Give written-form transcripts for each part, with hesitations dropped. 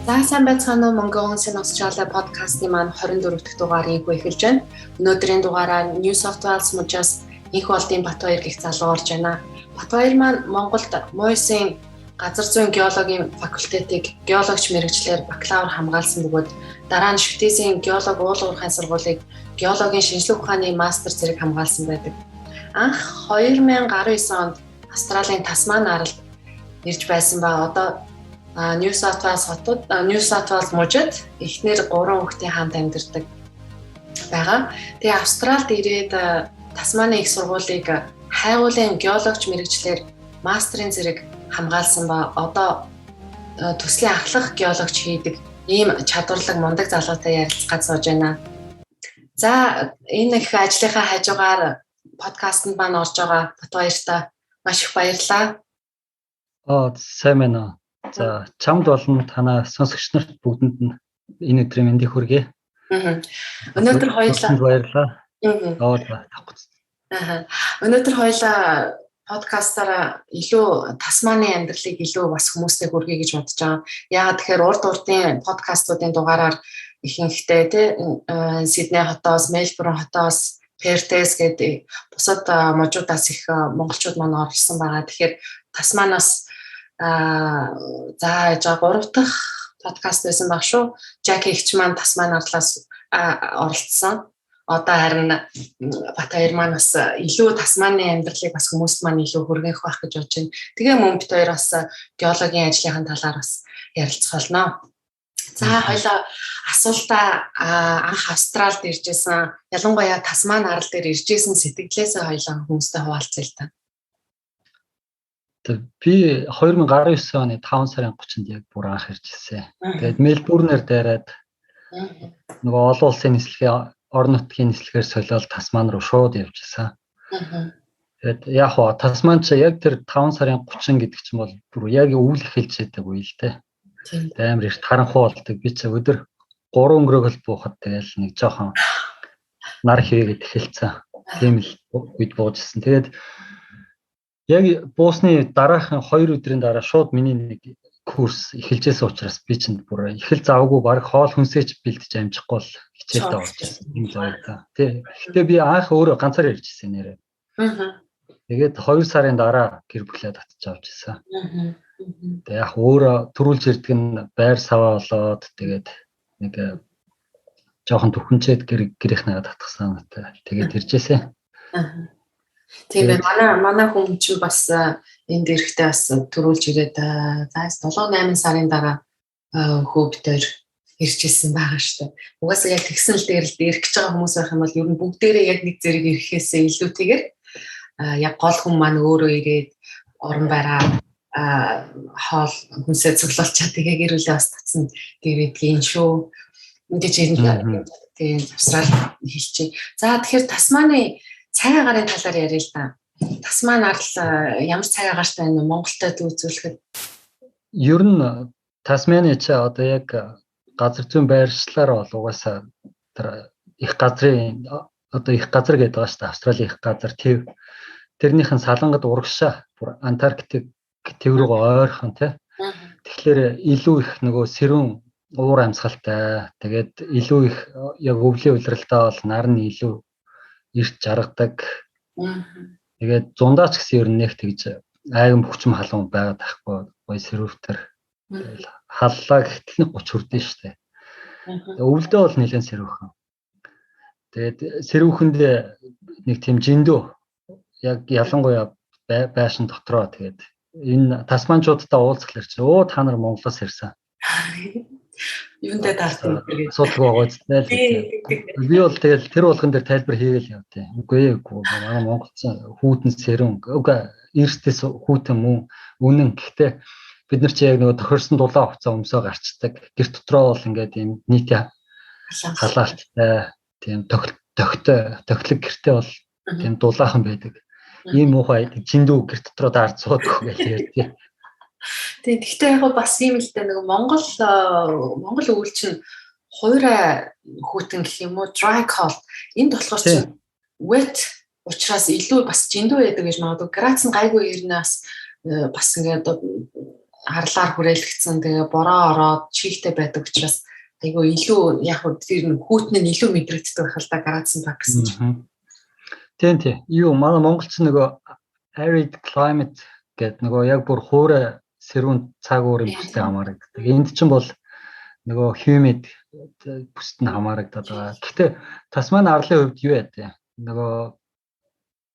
За сайн байцгаана уу Монгол Улсын Австрали подкастын маань 24 дахь дугаарыг эхэлж байна. Өнөөдрийн дугаараар New South Wales мужаас Инх болдын Батбаяр гэх залуу орж байна. Батбаяр маань Монголд МУИС-ийн газар зүйн геологийн факультетыг геологч мэргэжлэр бакалавр хамгаалсан бөгөөд дараа нь Швейцийн геолог уул уурхайн сургуулийг геологийн шинжлэх ухааны мастер зэрэг хамгаалсан байдаг. Анх 2019 онд Австралийн Тасман аралд ирж байсан ба одоо New South Wales мужид эхнэр 3 хүүхдийн хамт амьдардаг байгаа. Тэгээ Австралид ирээд Тасманы их сургуулийг хайгуулын геологч мэргэжлэр мастерын зэрэг хамгаалсан ба одоо төслийн ахлах геологч хийдэг ийм чадварлаг мундаг залуутай ярилцгаад сууж байна. За энэ их ажлынхаа хажуугаар подкастт маань орж байгаа Батбаяртай маш их баярлалаа. Сайн байна. За чамд болон танаа сонсогч нарт бүгдэнд нь энэ өдрийн мэндийг хүргэе. Өнөөдөр хоёулаа баярлалаа. Өнөөдөр хоёулаа подкастаараа илүү Тасманы амьдралыг илүү бас хүмүүстэй хүргэе гэж бодож байгаа. Яагаад тэгэхээр урд урдын подкастуудын дугаараар ихэнхдээ Сидней хотоос, Мельбурн хотоос, Пертес гэдэг бусад мужуудаас их монголчууд маань орсон байгаа. Тэгэхээр Тасманаас за 3 дахь подкаст байсан баг шүү. Жаки ихч маань Тасман арлаас оролцсон. Одоо харин Батбаяр маань бас илүү Тасманы амьдралыг бас хүмүүст маань илүү хүргэх байх гэж бодож байна. Тэгээ мөн бид хоёр бас геологийн ажлынхаа талаар бас ярилцах болно. За хоёлаа асуултаа анх Австралид иржсэн, ялангуяа Тасман арал дээр иржсэн сэтгэлээсээ хоёлаа хүмүүстэй хуваалцъя л та. Би 2019 оны 5 сарын 30-нд яг бүр анх иржсэн. Тэгээд Мельбурнээр дайраад нөгөө олон улсын нислэгийн орон нутгийн нислэгээр солиод Тасман руу шууд явжсэн. Тэгээд яг хоо Тасман ч яг тэр 5 сарын 30 гэдэг чинь бол бүр яг өвөл эхэлж байдаг үе л дээ. Амар их харанхуй болдог. Би ч өдөр 3 өнгөрөөгөл буухад тэгэл нэг жоохон нар хивээгээд эхэлсэн. Тийм л үед буужсэн. Тэгээд яг буусны дараахан 2 өдрийн дараа шууд миний нэг курс эхэлжсэн учраас би чинь бүр эхэл завгүй баг хоол хүнсээч бэлдэж амжихгүй л хичээлдээ орж ирсэн. Тийм л байлаа. Гэхдээ би анх өөрөө ганцаар иржсэн нэрээ. Тэгээд 2 сарын дараа гэр бүлээ татчих авч ирсэн. Тэгээд яг өөрөө төрүүлж ирдэг нь байр саваа болоод тэгээд нэг жоохон төхөнчээд гэрийнхнээ татгсан надад. Тэгээд иржсэн. Тийм ээ манай хүн чинь бас энд эрэхтэй бас төрүүлж ирээд за 7-8 сарын дараа хөөбтөр ирчихсэн байгаа шүү дээ. Угаасаа яг тэгсэн л дээр л ирэх гэж байгаа хүмүүс байх юм бол ер нь бүгдээрээ яг нэг зэрэг ирэхээсээ илүүтэйгээр яг гол хүн маань өөрөө ирээд орон байраа хоол хүнсээ цуглуулчаад тэгээ гэр бүлээ бас татсан дээрээдгийн шүү. Ингэж тийм Австрали хэлчихье. За тэгэхээр Тасманы цай агарын талаар яриа л да. Тасман арал ямар цай агаартай байна вэ? Монголтой үзүүлэхэд? Ер нь Тасманы ч одоо яг газар зүйн байршлаар бол угаасаа тэр их газрын одоо их газар гэдэг байгаа шүү дээ. Австрали их газар төв. Тэрнийхэн салангад урагшаа бүр Антарктик төв рүү ойрхон тий. Тэгэхээр илүү их нөгөө сэрүүн уур амьсгалтай. Тэгээд илүү их яг өвлийн улиралтай бол нар нь илүү ирж жаргадаг. Тэгээд зундаач гэсэн ер нь нэг тэгж айган бөхчм халуун байгаад тахгүй гоё сэрүүвтер халлаа гэтэл 30 хүрдэн штэ. Өвөлдөө бол нэлээд сэрүүхэн. Тэгээд сэрүүхэнд нэг тийм жиндөө яг ялангуяа байшин дотроо тэгээд энэ тасманчуудтай уулзахлаар чи та нар Монголоос ирсэн. Юундаа таарсан гэж асуудал байгаа зү. Би бол тэгэл тэр болгон дээр тайлбар хийгээл явтыг. Үгүй манай монголчин хүүтэн сэрүүн эрсдэс хүүтэн мөн үнэн. Гэхдээ бид нар чи яг нөгөө тохирсон дулаан хувцас өмсөө гарчдаг. Гэр дотроо бол ингээд ийм нийтийн халаалттай тийм тохилог гэртэй бол тийм дулаахан байдаг. Ийм муухай жиндүү гэр дотроо даарч суудаг гэж ярьдیں۔ Тэгэхдээ яг бас ийм л дээ нэг Монгол өвөл чинь хуурай хүүтэн гэх юм уу dry cold энд болохоор чинь wet учраас илүү бас жиндүү байдаг гэж магадгүй грац нь гайгүй ирнэ бас ингээд харлаар хүрээлгдсэн тэгээ бороо ороод чихтэй байдаг учраас айгүй илүү яг тэр хүүтэн нь илүү мэдрэгддэг байх л да градусын баг гэсэн чинь. Тийм. Юу манай монголч нөгөө arid climate гэдэг нөгөө яг бүр хуурай сэрүүн цаг уурын бүстэй хамаардаг. Энд чинь бол нөгөө humid бүст нь хамаардаг байгаа. Гэхдээ Тасманы арлын хувьд юу яа? Нөгөө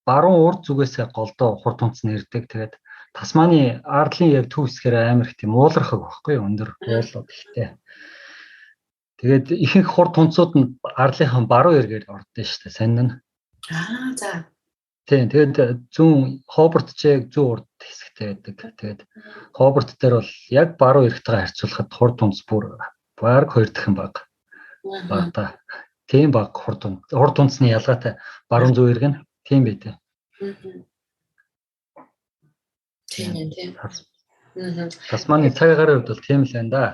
баруун урд зүгээсээ голдоо хурд унтсан ирдэг. Тэгээд Тасманы арлын яг төв хэсгээр амар их тийм уулархаг байхгүй өндөр уулууд ихтэй. Тэгээд ихэнх хурд унцууд нь арлынхан баруун эргээр ордсон шүү дээ. Сайн нь. За. Тийм. Тэгээд зүүн Хобарт ч яг зүүн урд хэсэгтэй байдаг. Тэгээд Хобарт дээр бол яг баруун эрэгтэйгээ харьцуулахад хурд унц бүр баг 2 дахин бага. Багтаа. Тийм баг хурд унцны ялгаатай баруун зүүн эрг нь тийм байдаг. Тийм. Тасманы цаг агаарын хувьд бол тийм л байна да.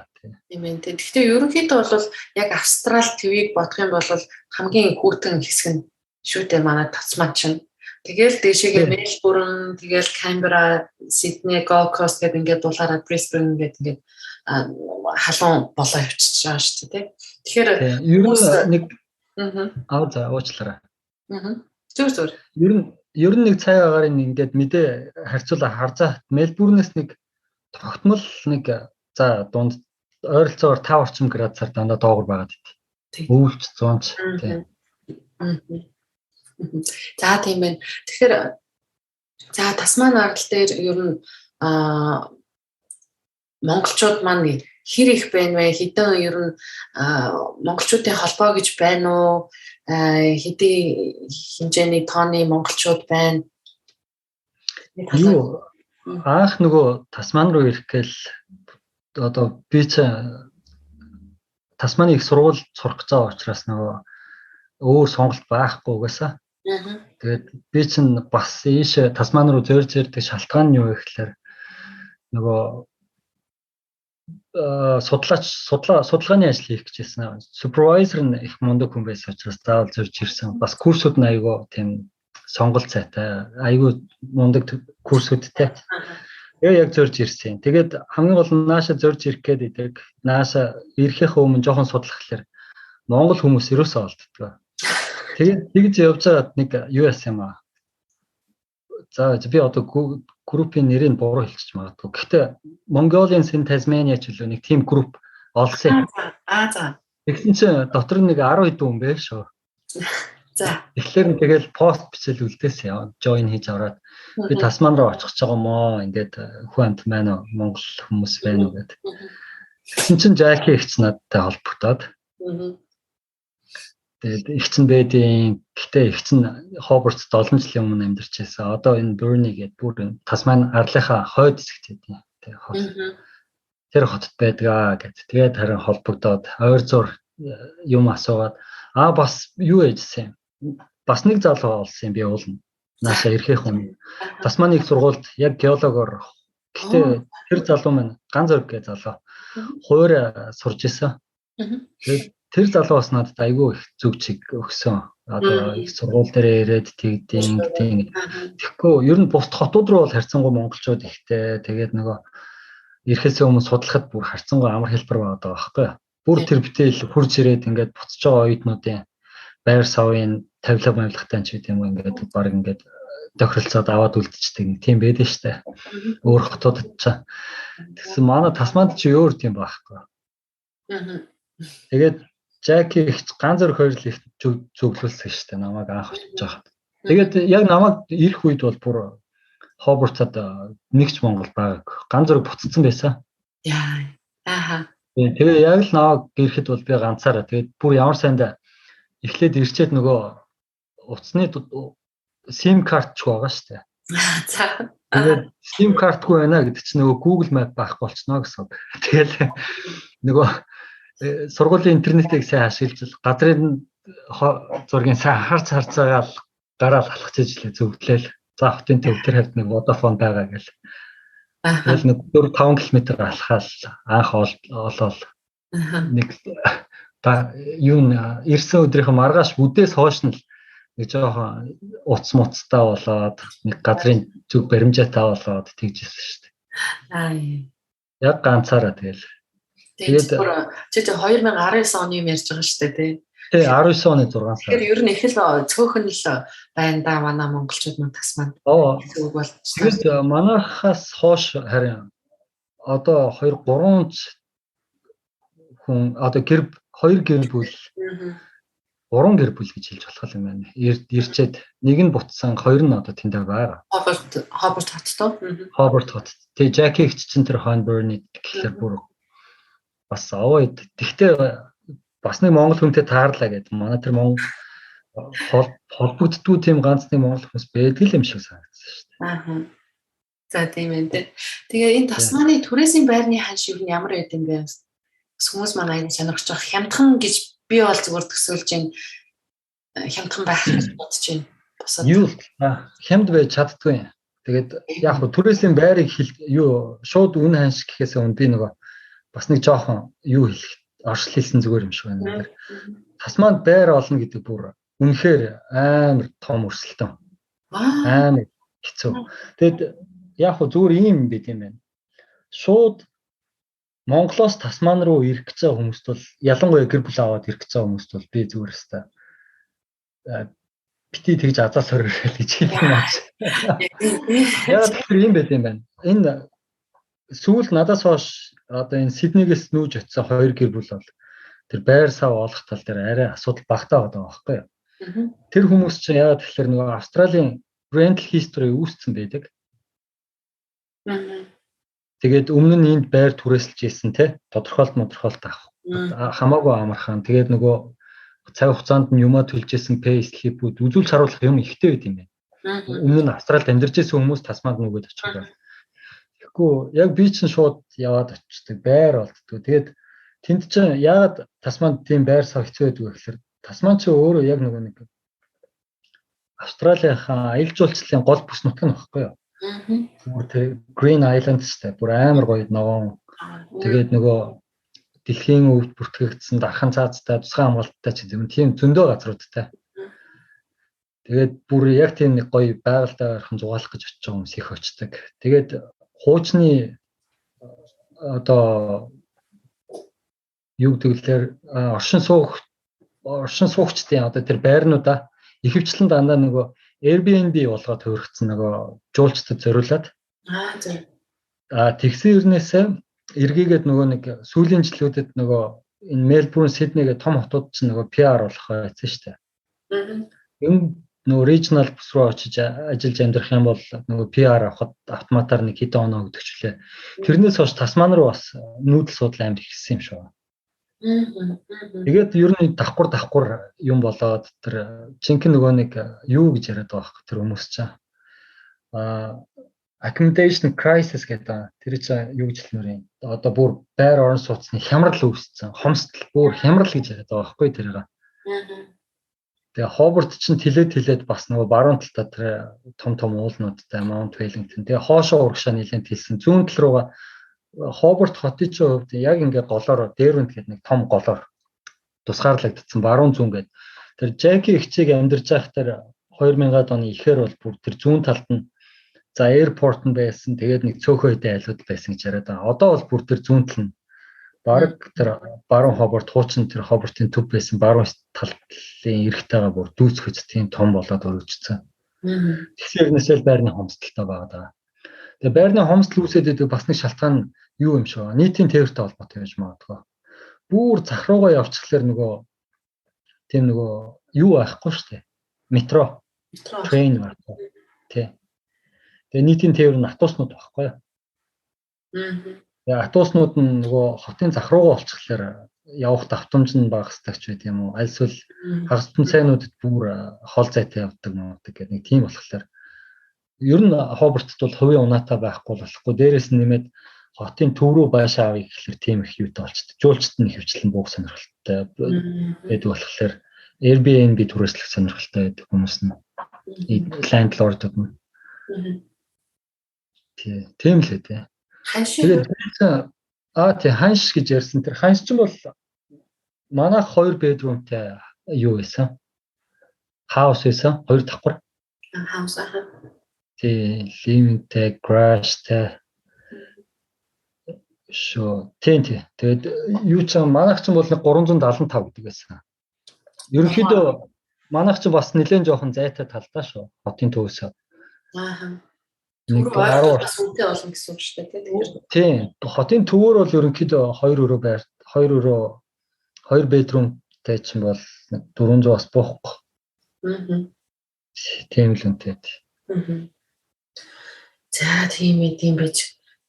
Тийм ээ. Гэхдээ ерөнхийдөө бол яг Австрал твийг бодох юм бол хамгийн хүүтэн хэсэг нь шүү дээ манай Тасман чинь. Тэгэл дээшээгээ Мельбурн, тэгэл Камбера, Сидней, Gold Coast гэдэг ингээд дуулаараа Brisbane гэдэг ингээд халуун болоо явчихж байгаа шүү дээ. Тэгэхээр ер нь нэг за уучлаарай. Зүгээр. Ер нь нэг цаг агаарын ингээд мэдээ харьцуулаа харзаа Мельбурнээс нэг тогтмол нэг за дунд ойролцоогоор 5 орчим градусаар дандаа доогуур байгаад идэв. Өвөлч 100 ч тийм. За тийм байна. Тэгэхээр за Тасман арал дээр ер нь монголчууд маань хэр их байна вэ? Хэдэн ер нь монголчуудын холбоо гэж байна уу? Хэдийн хэмжээний тооны монголчууд байна? Юу анх нөгөө Тасман руу ирэхгээл одоо би ч Тасманы их сургууль сурах гэж байгаа учраас нөгөө өөр сонголт байхгүй угаасаа. Тэгээд би чинь бас ийш Тасман руу зорж ирдэг шалтгаан нь юу вэ гэхээр нөгөө судалгааны ажил хийх гэжсэн. Супервайзер нь их мундаг хүн байсан учраас заавал зорж ирсэн. Бас курсууд нь айгүй тийм сонголт сайтай, айгүй мундаг курсүүдтэй. Яг зорж ирсэн. Тэгээд хамгийн гол нь нааша зорж ирэх гээд идэг. Нааша ирэхээ өмнө жоохон судлах гэхээр монгол хүмүүс ерөөсөө олддог. Тэгээд тэгж явж байгаад нэг юу яасан юм аа. За би одоо группийн нэрийг буруу хэлчих магадгүй. Гэхдээ Mongolians in Tasmania ч үлээ нэг team group олсон. За. Тэгсэн чинь дотор нэг 10 хэдэн хүн байв шүү. За. Тэгэхээр тэгэл пост бичэл үлдээсэн. Join хийж аваад би Тасман руу очих гэж байгаа юм аа. Ингээд хүн амт маань Монгол хүмүүс байна уу гэдэг. Тэгсэн чинь Jackie ихч надтай холбогдоод. Тэгээд ихч нь бэдийн гэхдээ ихч нь Хобарт 7 жилийн өмнө амьдарч байсан. Одоо энэ Burnie гэдэг бүр Тасман арлынхаа хойд хэсэгт байдаг. Тэр хотод байдгаа гэдэг. Тэгээд харин холбогдоод ойр зур юм асуугаад бас юу ээжсэн. Бас нэг залуу олсон би уулна. Нааша ирэхээ хүн. Тасманы их сургуульд яг геологоор гэхдээ тэр залуу маань ганц зөрг гэ залуу. Хуур сурж исэн. Тэгээд тэр залуу бас надад айгүй их зүг чиг өгсөн. Одоо их сургууль дээр ирээд тэгдээн. Тэгэхгүй ер нь бусд хотууд руу бол харьцангуй монголчууд ихтэй. Тэгээд нөгөө ирэхээс өмнө судлахад бүр харьцангуй амар хэлбэр байгаа байхгүй. Бүр тэр битэл хурж ирээд ингээд буцаж байгаа оюутнуудын байр савын тавилга мавилгатай ч гэдэг юм ингээд баг ингээд тохиролцоод аваад үлдчихдэг. Тийм байдаг штэ. Өөр хотуудад ч. Тэгсэн манай Тасманд ч өөр тийм байхгүй. Тэгээд Jackie их ганц зөр хоёрлыг зөвлөлсөн штэ намайг анх очиж байхад. Тэгээд яг намайг ирэх үед бол бүр Хобартад нэгч Монгол байгааг ганц зөр буцсан байсан. Тэгээ яг л наваг ирэхэд бол би ганцаараа тэгээд бүр ямар сайндаа эхлээд ирчээд нөгөө утасны SIM карт ч байгаа штэ. Тэгээд SIM картгүй байна гэдэг чинь нөгөө Google Map байхгүй болчихно гэсэн. Тэгэл нөгөө сургуулийн интернетийг сайн ашиглаж газрын зургийн сайн харц харцаагаал гараал халах чиглэлээ зөвлөлээ. За хотын төв тэр хавьд нэг Vodafone байгаа гэл. Тэгэл нэг 4-5 км алхаал анх олол. Нэг юу ирсэн өдрийнхөө маргааш бүдээс хойш нь нэг жоохон уц муцтай болоод нэг газрын зүг баримжаатай болоод тэгжсэн шүү дээ. Яг ганцаараа тэгэл. Тэгээд чи 2019 оны юм ярьж байгаа шүү дээ тий. Тий 19 оны 6 сар. Тэгэхээр ер нь их л цөөхөн л байна да манай монголчууд мөн тасманд. Зүг бол. Тэгээд манайхаас хойш харин одоо 2-3 хүн одоо 2 гэр бүл 3 гэр бүл гэж хэлж болох юм байна. Ирчээд нэг нь бутсан, 2 нь одоо тэндээ байгаа. Хобарт хоттой. Хобарт хот. Тэгээ Жаки их чинь тэр Хонберни гэхэлэр бүр бас аваа. Тэгтээ бас нэг монгол хүнтэй таарлаа гэдэг. Манай тэр монгол холбогддгүй тийм ганц нэг монгол хүмүүс байдаг юм шиг санагдсан шүү дээ. Аа. За тийм ээ. Тэгээ энэ Тасманы түрээсийн байрны ханш юу ямар байд юм бэ? Хүмүүс манай аян сонирхож байгаа хямдхан гэж би бол зүгээр төсөөлж байна. Хямдхан байх гэж бодож байна. Юу хямд байж чаддгүй. Тэгээд яг хөө түрээсийн байрыг шууд үн ханш гэхээс өмнө би нөгөө бас нэг жоохон оршил хэлсэн зүгээр юм шиг байна. Тасманд байр олно гэдэг бүр үнэхээр амар том өрсөлдөөн. Амар хэцүү. Тэгэд яг хөө зүгээр ийм байт юм байна. Шууд Монголоос Тасман руу ирэх гэж байгаа хүмүүст бол ялангуяа гэр бүл аваад ирэх гэж байгаа хүмүүст бол би зүгээр хэвээр бити тэгж азаа соргол гэж хэлэх юм аа. Яг тэр юм байт юм байна. Энэ сүүл надаас хойш одоо энэ Сиднейгээс нүүж очисон 2 гэр бүл бол тэр байр сав олох тал дээр арай асуудал багтаа байгаа байхгүй юу? Тэр хүмүүс чинь яагаад тэгэхээр нөгөө Австралийн rental history үүсцэн байдаг. Тэгээд өмнө нь энд байр түрээсэлж ийсэн те тодорхойлт авах хамаагүй амархан. Тэгээд нөгөө цаг хугацаанд нь юмаа төлж ийсэн pay slip-үүд үзүүлж харуулах юм ихтэй байд юм байна. Өмнө нь Австралид амьдарч ийсэн хүмүүс Тасманд нүгэд очих байна. Тэгэхгүй яг би чинь шууд яваад очиж байр олддгоо. Тэгээд тэнд чинь яагаад Тасманд тийм байр сав хэцүү байдаг вэ гэхээр Тасман чи өөрөө яг нөгөө нэг Австралийн аялал жуулчлалын гол бүс нутаг нь багхгүй юу? Тэр Green Islands-тэй бүр амар гоё ногоон. Тэгээд нөгөө дэлхийн өвд бүртгэгдсэн дархан цаазтай тусгай хамгаалттай ч юм тийм зөндөө газруудтай. Тэгээд бүр яг тийм нэг гоё байгальтай гархан зугаалах гэж очиж байгаа хүмүүс их очдог. Тэгээд хуучны одоо юу гэвэл оршин суугчдын одоо тэр байрнуудаа ихэвчлэн дандаа нөгөө Airbnb болгоод хөргөцсөн нөгөө жуулчдад зориулаад тэгсэн ирнээсээ эргээгээд нөгөө нэг сүүлийн жилүүдэд нөгөө энэ Melbourne, Sydney-гээ том хотууд чинь нөгөө PR болох байсан шүү дээ. Энэ нөгөө regional бус руу очиж ажиллаж амьдрах юм бол нөгөө PR авахд автоматар нэг хэдэн оноо өгдөгчлээ. Тэрнээс хойш Тасман руу бас нүүдэл судал амар ихсэн юм шүү. Тэгээд ер нь давхар юм болоод тэр жинхэнэ нөгөө нэг юу гэж яриад байгаа хэрэг тэр хүмүүс чинь accommodation crisis гэдэг тэр чинь юу гэж хэлмээр юм. Одоо бүр байр орон сууцны хямрал үүссэн. Хомсдол бүр хямрал гэж яриад байгаа байхгүй тэрийг. Тэгээ Хобарт чинь тэлээд бас нөгөө баруун талдаа тэр том уулнуудтай Mount Wellington. Тэгээ хоошоо урагшаа нэлээд хэлсэн. Зүүн тал руугаа Хобарт хотын чинь хувьд яг ингээд голоор дээрүнд гэдэг нэг том голоор тусгаарлагдсан баруун зүүн гэдэг. Тэр Жаки ихчийг амьдарч байх тэр 2000-аад оны ихээр бол бүр тэр зүүн талд нь за аэропорт нь байсан. Тэгээд нэг цөөхөн хэдэн айлууд байсан гэж яриад байгаа. Одоо бол бүр тэр зүүн тал нь баг тэр баруун Хобарт хуучин тэр Хобартын төв байсан баруун талын эрэхтэйгээ бүр дүүцгэж тийм том болоод өргөжсөн. Тэгэхээр нэсэл байрны хомсдолтой байгаа. Тэгээ байрны хомсдол үүсээд байдаг бас нэг шалтгаан юу юм шиг байна. Нийтийн тээвэртэй холбоотой байж магадгүй. Бүр зах руугаа явчихлаар нөгөө тийм нөгөө юу байхгүй шүү дээ. Метро. Train байхгүй. Тий. Тэгээ нийтийн тээвэр нь автобуснууд байхгүй юу? Тэгээ автобуснууд нь нөгөө хотын зах руугаа олчихлаар явах давтамж нь бага стагч байт юм уу? Альсвал хагас цайнуудад бүр хол зайтай явдаг гэдэг нэг тийм болохоор ер нь Хобартт бол хувийн унаатай байхгүй болохгүй. Дээрээс нь нэмээд хотын төв рүү байшаа авъя гэхэлэр тийм их юутай болчихдээ. Жуулчдад нь хөвчлэн буух сонирхолтой байдаг болохоор Airbnb түрээслэх сонирхолтой байдаг хүмүүс нь landlord-ууд нь. Тийм л үү. Тэгээд ханш гэж ярьсан. Тэр ханш ч бол манайх 2 bedroomтэй юу байсан? House байсан. 2 давхар. House livingтэй, garage-тэй. Шүү. Тийм. Тэгээд юу ч манайх ч бол 375 гэдэг байсан. Ерөнхийдөө манайх ч бас нэлээд жоохон зайтай талдаа шүү. Хотын төвөөс. Аа. Нэг 10 бас үнэтэй болно гэсэн үг шүү дээ. Тийм. Хотын төвөр бол ерөнхийдөө 2 bedroomтэй чинь бол 400 бас буухгүй. Тийм л үнэтэй. За тийм байж.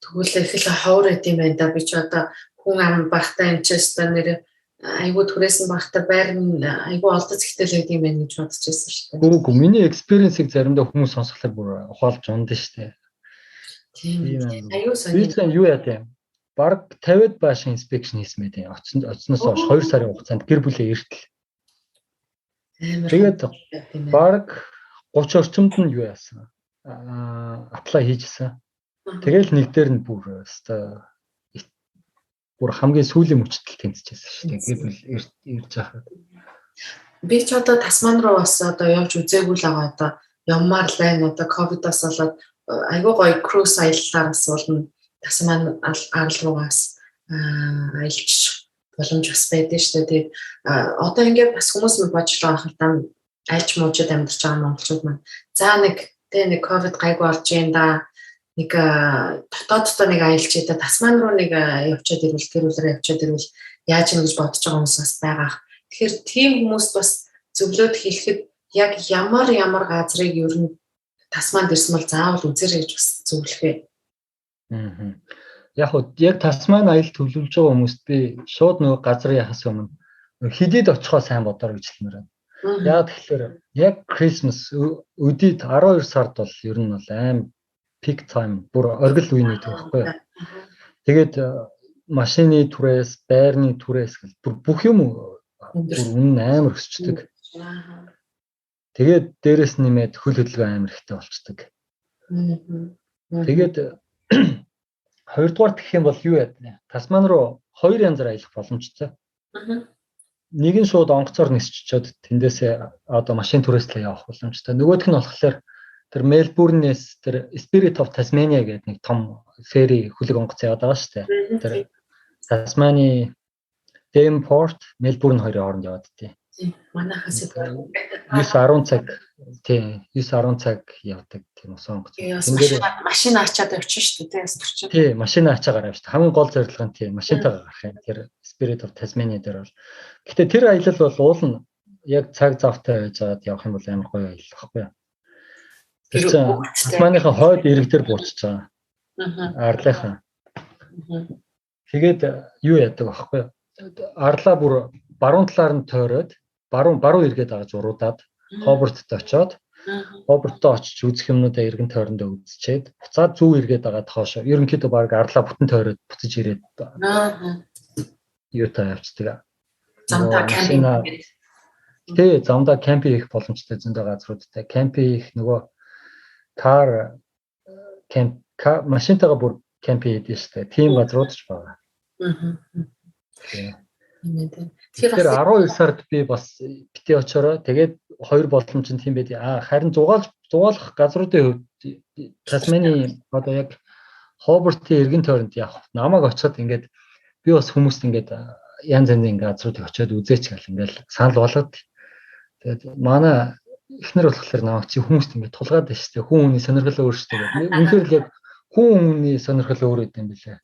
Тэгвэл их л ховор идэм байна да. Би ч одоо хүн ам багтаа юм ч гэсэн нэр айгуу түрээсэн багтаа байр нь айгуу олдоц ихтэй л идэм байна гэж бодож байсан шүү дээ. Үгүй миний экспириенсийг заримдаа хүмүүс сонсохлоор бүр ухаалж ундаа шүү дээ. Тийм. Аюу сони. Би ч юу яа тийм. Бараг 50-д баашин инспекшн хийсэн мэт юм. Очсноос хойш 2 сарын хугацаанд гэр бүлээ эртэл. Тэгээд бараг 30 орчимд нь юу яасан? Аплай хийжсэн. Тэгэл нэг дээр нь бүр өстой бүр хамгийн сүүлийн мөчтөл тэнцэжсэн шүү дээ. Гэр бүл ирж байхад. Би ч одоо Тасман руу бас одоо явж үзээгүй л байгаа одоо явмаар л байна. Одоо ковидос болоод айгуу гоё круз аяллаар бас болно. Тасман арал руугаас аялж боломж бас байдаг шүү дээ. Тэгээд одоо ингээд бас хүмүүс нь бодлоо ахалтай альч муужид амьдарч байгаа монголчууд маань. За нэг ковид гайгүй болж юм да. Нэг дотооддоо нэг аялж идэ Тасман руу нэг явчаад ирвэл гэр бүлээрээ явчаад ирвэл яаж юм гэж бодож байгаа хүмүүс бас байгаа. Тэгэхээр тийм хүмүүст бас зөвлөд хэлэхэд яг ямар газрыг ер нь Тасманд ирсэн бол заавал үзээрэй гэж бас зөвлөхөө. Яг Тасман аялал төлөвлөж байгаа хүмүүст би шууд нөгөө газар яхаас өмнө хидэд очихоо сайн бодоор гэж хэлмээр байна. Яг тэгэхээр яг Christmas өдөрт 12 сард бол ер нь бол аим peak time бүр оргил үений төв байхгүй. Тэгээд машины түрээс, байрны түрээс гэл бүх юм бүр үнэн амар өсчдөг. Тэгээд дээрэс нэмээд хөл хөдөлгөөн амар ихтэй болчдөг. Тэгээд хоёрдугаар гэх юм бол юу яа? Тасман руу 2 янзаар аялах боломжтой. Нэг нь шууд онгоцоор нисчихэд тэндээсээ одоо машин түрээс л явах боломжтой. Нөгөөх нь болохоор тэр Мельбурнээс тэр Spirit of Tasmania гэдэг нэг том фери хүлэг онгоц яваад байгаа шүү дээ. Тэр Тасманы Devonport, Мельбурн хоёрын хооронд яваад тий. Манайхаас 9-10 цаг тий 9-10 цаг явдаг тийм усан онгоц. Машин ачаад явчих шүү дээ тий. Тий, машин ачаагаар явж. Хамгийн гол зорилго нь тий машинтайгаа гарах юм. Тэр Spirit of Tasmania дээр бол. Гэхдээ тэр аялал бол уул нь яг цаг завтай байж аваад явах юм бол амар гоё аялал баггүй юу? Тасманыхаа хойд ирэг дээр буучж байгаа. Арлынхаа. Тэгээд юу яадаг баггүй юу? Арлаа бүр баруун талаар нь тойроод баруун эргээд байгаа зуруудаад Хобартт очоод Хобартт очиж үзэх юмнуудаа эргэн тойрондоо үзчихэд буцаад зүүн эргээд байгаа тоошоо ерөнхийдөө баг арлаа бүтэн тойроод буцаж ирээд юу таа явцдаг. Замдаа кемпинг. Тий, замдаа кемпинг хийх боломжтой зөндөө газруудтай. Кемпинг хийх нөгөө машинтайгаа бүр кемпинг хийдэг шүү дээ. Тийм газрууд ч байгаа. Тэгэхээр 12 сард би бас битээ очороо тэгээд 2 боломж нь тийм байдаг. Харин зугаалах газруудын хувьд Тасманы одоо яг Хобартын эргэн тойронд явах намайг очиод ингээд би бас хүмүүст ингээд янз янзын газруудыг очиод үзээч гэл ингээд санал болгоод тэгээд манай эхнэр болохоор намайг чи хүмүүст ингээд тулгаад байна шүү дээ. Хүн хүний сонирхол өөр шүү дээ. Үнэхээр л яг хүн хүний сонирхол өөр гэдэг юм билээ.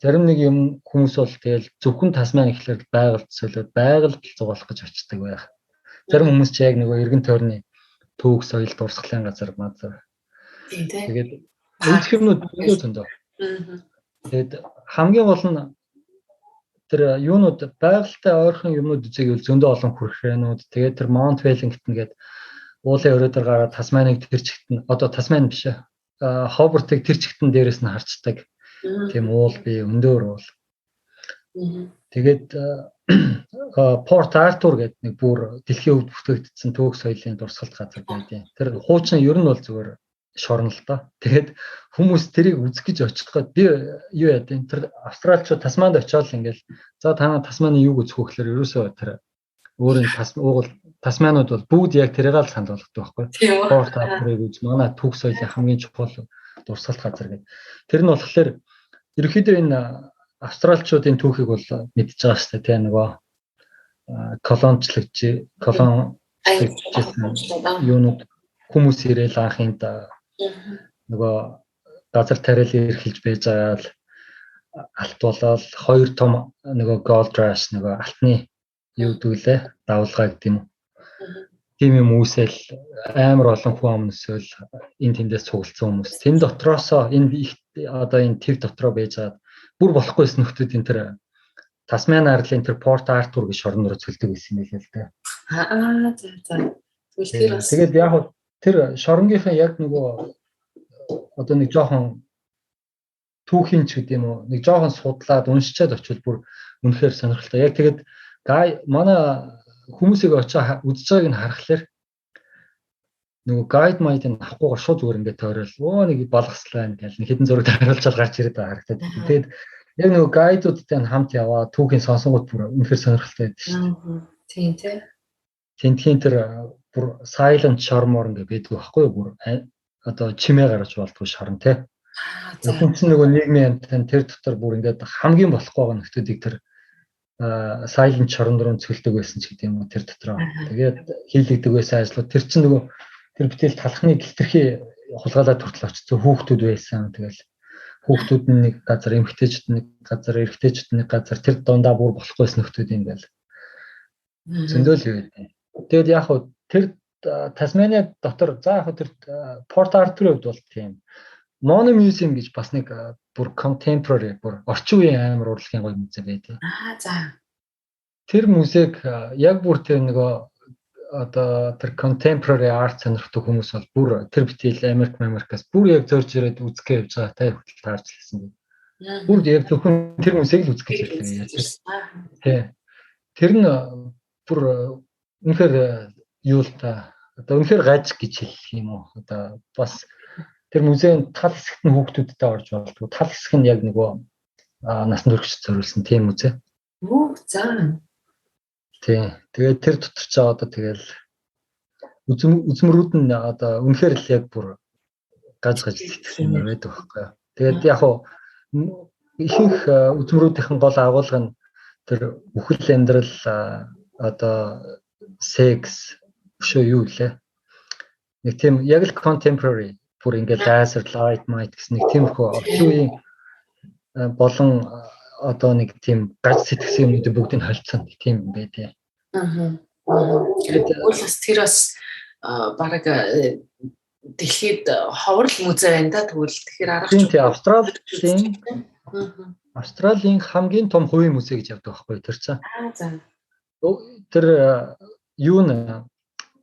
Зарим нэг юм хүмүүс бол тэгэл зөвхөн Тасман ихлээр байгальд солиод байгальд зугаалах гэж очдөг байх. Зарим хүмүүс ч яг нөгөө эргэн тойрны төвөг соёл дурсгалын газар мазар. Тэгээд үзэх юмнууд зөндөө. Тэгээд хамгийн гол нь тэр юунууд байгальтай ойрхон юмнууд үзээгэл зөндөө олон хүрхрээнүүд. Тэгээд тэр Mount Wellington гэдэг уулын өрөөдөр гараад Тасманыг тэр чигт нь одоо Тасман биш ээ. Хобартыг тэр чигтэн дээрээс нь харцдаг. Тийм уул би өндөр уул. Тэгээд Порт Артур гэдэг нэг бүр дэлхийн өвд бүтээгдсэн төвөг соёлын дурсгалт газар байдیں۔ Тэр хуучин ер нь бол зүгээр шорно л доо. Тэгээд хүмүүс тэрийг үзэх гэж очиход би юу яа гэдэг тэр австралчууд Тасманд очиод ингээл за танаа Тасманы юуг үзэх вэ гэхээр ерөөсөө тэр өөрийн Тасманууд бол бүгд яг тэрийг л санал болгодог байхгүй. Порт Артурыг үз манай төвөг соёлын хамгийн чухал дурсгалт газар гэдэг. Тэр нь болохоор ерөнхийдөө энэ австралчуудын түүхийг бол мэдж байгаа шүү дээ. Тэгээ нөгөө колончлогчсэн юунууд хүмүүс ирээл анхынд нөгөө газар тариал эрхэлж байж байгаа л алт болоод хоёр том нөгөө gold rush нөгөө алтны юу дүүлээ давлгаа гэдэг юм. Тийм юм үүсэл амар олон хүн өмнөсөөл энэ тэндээс цугласан хүмүүс. Тэн дотроосоо энэ одоо энэ тэр дотроо байж байгаа бүр болохгүйс нөхдүүд энэ тэр Тасман арлын тэр Порт Артур гэж шорон руу цөлдөг байсан юм л дээ. За. Тэгээд яг тэр шоронгийнхаа яг нөгөө одоо нэг жоохон түүхийн ч гэдэм үү нэг жоохон судлаад уншичаад очивол бүр үнэхээр сонирхолтой. Яг тэгээд манай хүмүүсийг очиж үзэж байгааг нь харахаар нөгөө гайд майдын авахгүйгээр шууд зүгээр ингээд тойрол нэг балгаслаа ингээл нэг хэдэн зураг харуулж гарч ирээд байгаа харагдаад. Тэгээд яг нөгөө гайдуудтай хамт яваа түүхийн сонсонгууд бүр үнэхээр сонирхолтой байдаг шүү дээ. Тийм. Тэнтхийн тэр бүр silent charmor ингээд байдаг байхгүй юу бүр одоо чимээ гаргаж болдгоо шарн тий. Тэр чинь нөгөө нийгмийн амтан тэр дотор бүр ингээд хамгийн болохгүй байгаа нөхдүүдийг тэр silent charm руу цөлдөг байсан ч гэдэг юм уу тэр дотроо. Тэгээд хийлэгдэг байсан ажлууд тэр чинь нөгөө тэр битэл талхны гэлтэрхий хулгайлаад хүртэл очсон хүүхдүүд байсан. Тэгэл хүүхдүүд нь нэг газар, эмэгтэйчүүд нэг газар, эрэгтэйчүүд нэг газар тэр дундаа бүр болохгүйс нөхдүүд юм байл. Зөндөл юу гэдэг. Тэгэд яг хөө тэр Тасмания дотор за яг тэр Порт Артурын хувьд бол тийм Mono Museum гэж бас нэг бүр contemporary бүр орчин үеийн амар урлагийн гоё музей байдаг. За. Тэр музейг яг бүр тэр нөгөө одоо тэр contemporary art сонирхдаг хүмүүс бол бүр тэр битэл Америкаас бүр яг зорж ирээд үзэх гэж явж байгаа та хөтөл таарч лсэн. Бүр яг зөвхөн тэр музейг л үзэх гэж байлаа. Тий. Тэр нь бүр үнэхээр юу л та одоо үнэхээр гаж гэж хэлэх юм уу? Одоо бас тэр музейн тал хэсэгт нь хүүхдүүдтэй орж болдгоо. Тал хэсэг нь яг нөгөө насан туршид зориулсан тийм музей. За. Тий. Тэгээд тэр дотор ч одоо тэгэл үзмрүүд нь одоо үнэхээр л яг бүр гаж сэтгэсэн юм байдаг байхгүй. Тэгээд яг хуу ихэнх үзмрүүдийн гол агуулга нь тэр бүхэл амьдрал одоо секс өшөө юу лээ. Нэг тийм яг л contemporary бүр ингээд laser light might гэсэн нэг тиймэрхүү орчин үеийн болон одоо нэг тийм гаж сэтгсэн юмнууд бүгдийг холцсон тийм байдээ. Тэгвэл бас тэр бас бараг дэлхийд ховрол музей байна да тэгвэл тэгэхээр аргач Австралийн хамгийн том хувийн музей гэж явдаг байхгүй тэр чинь. За. Тэр юу нэ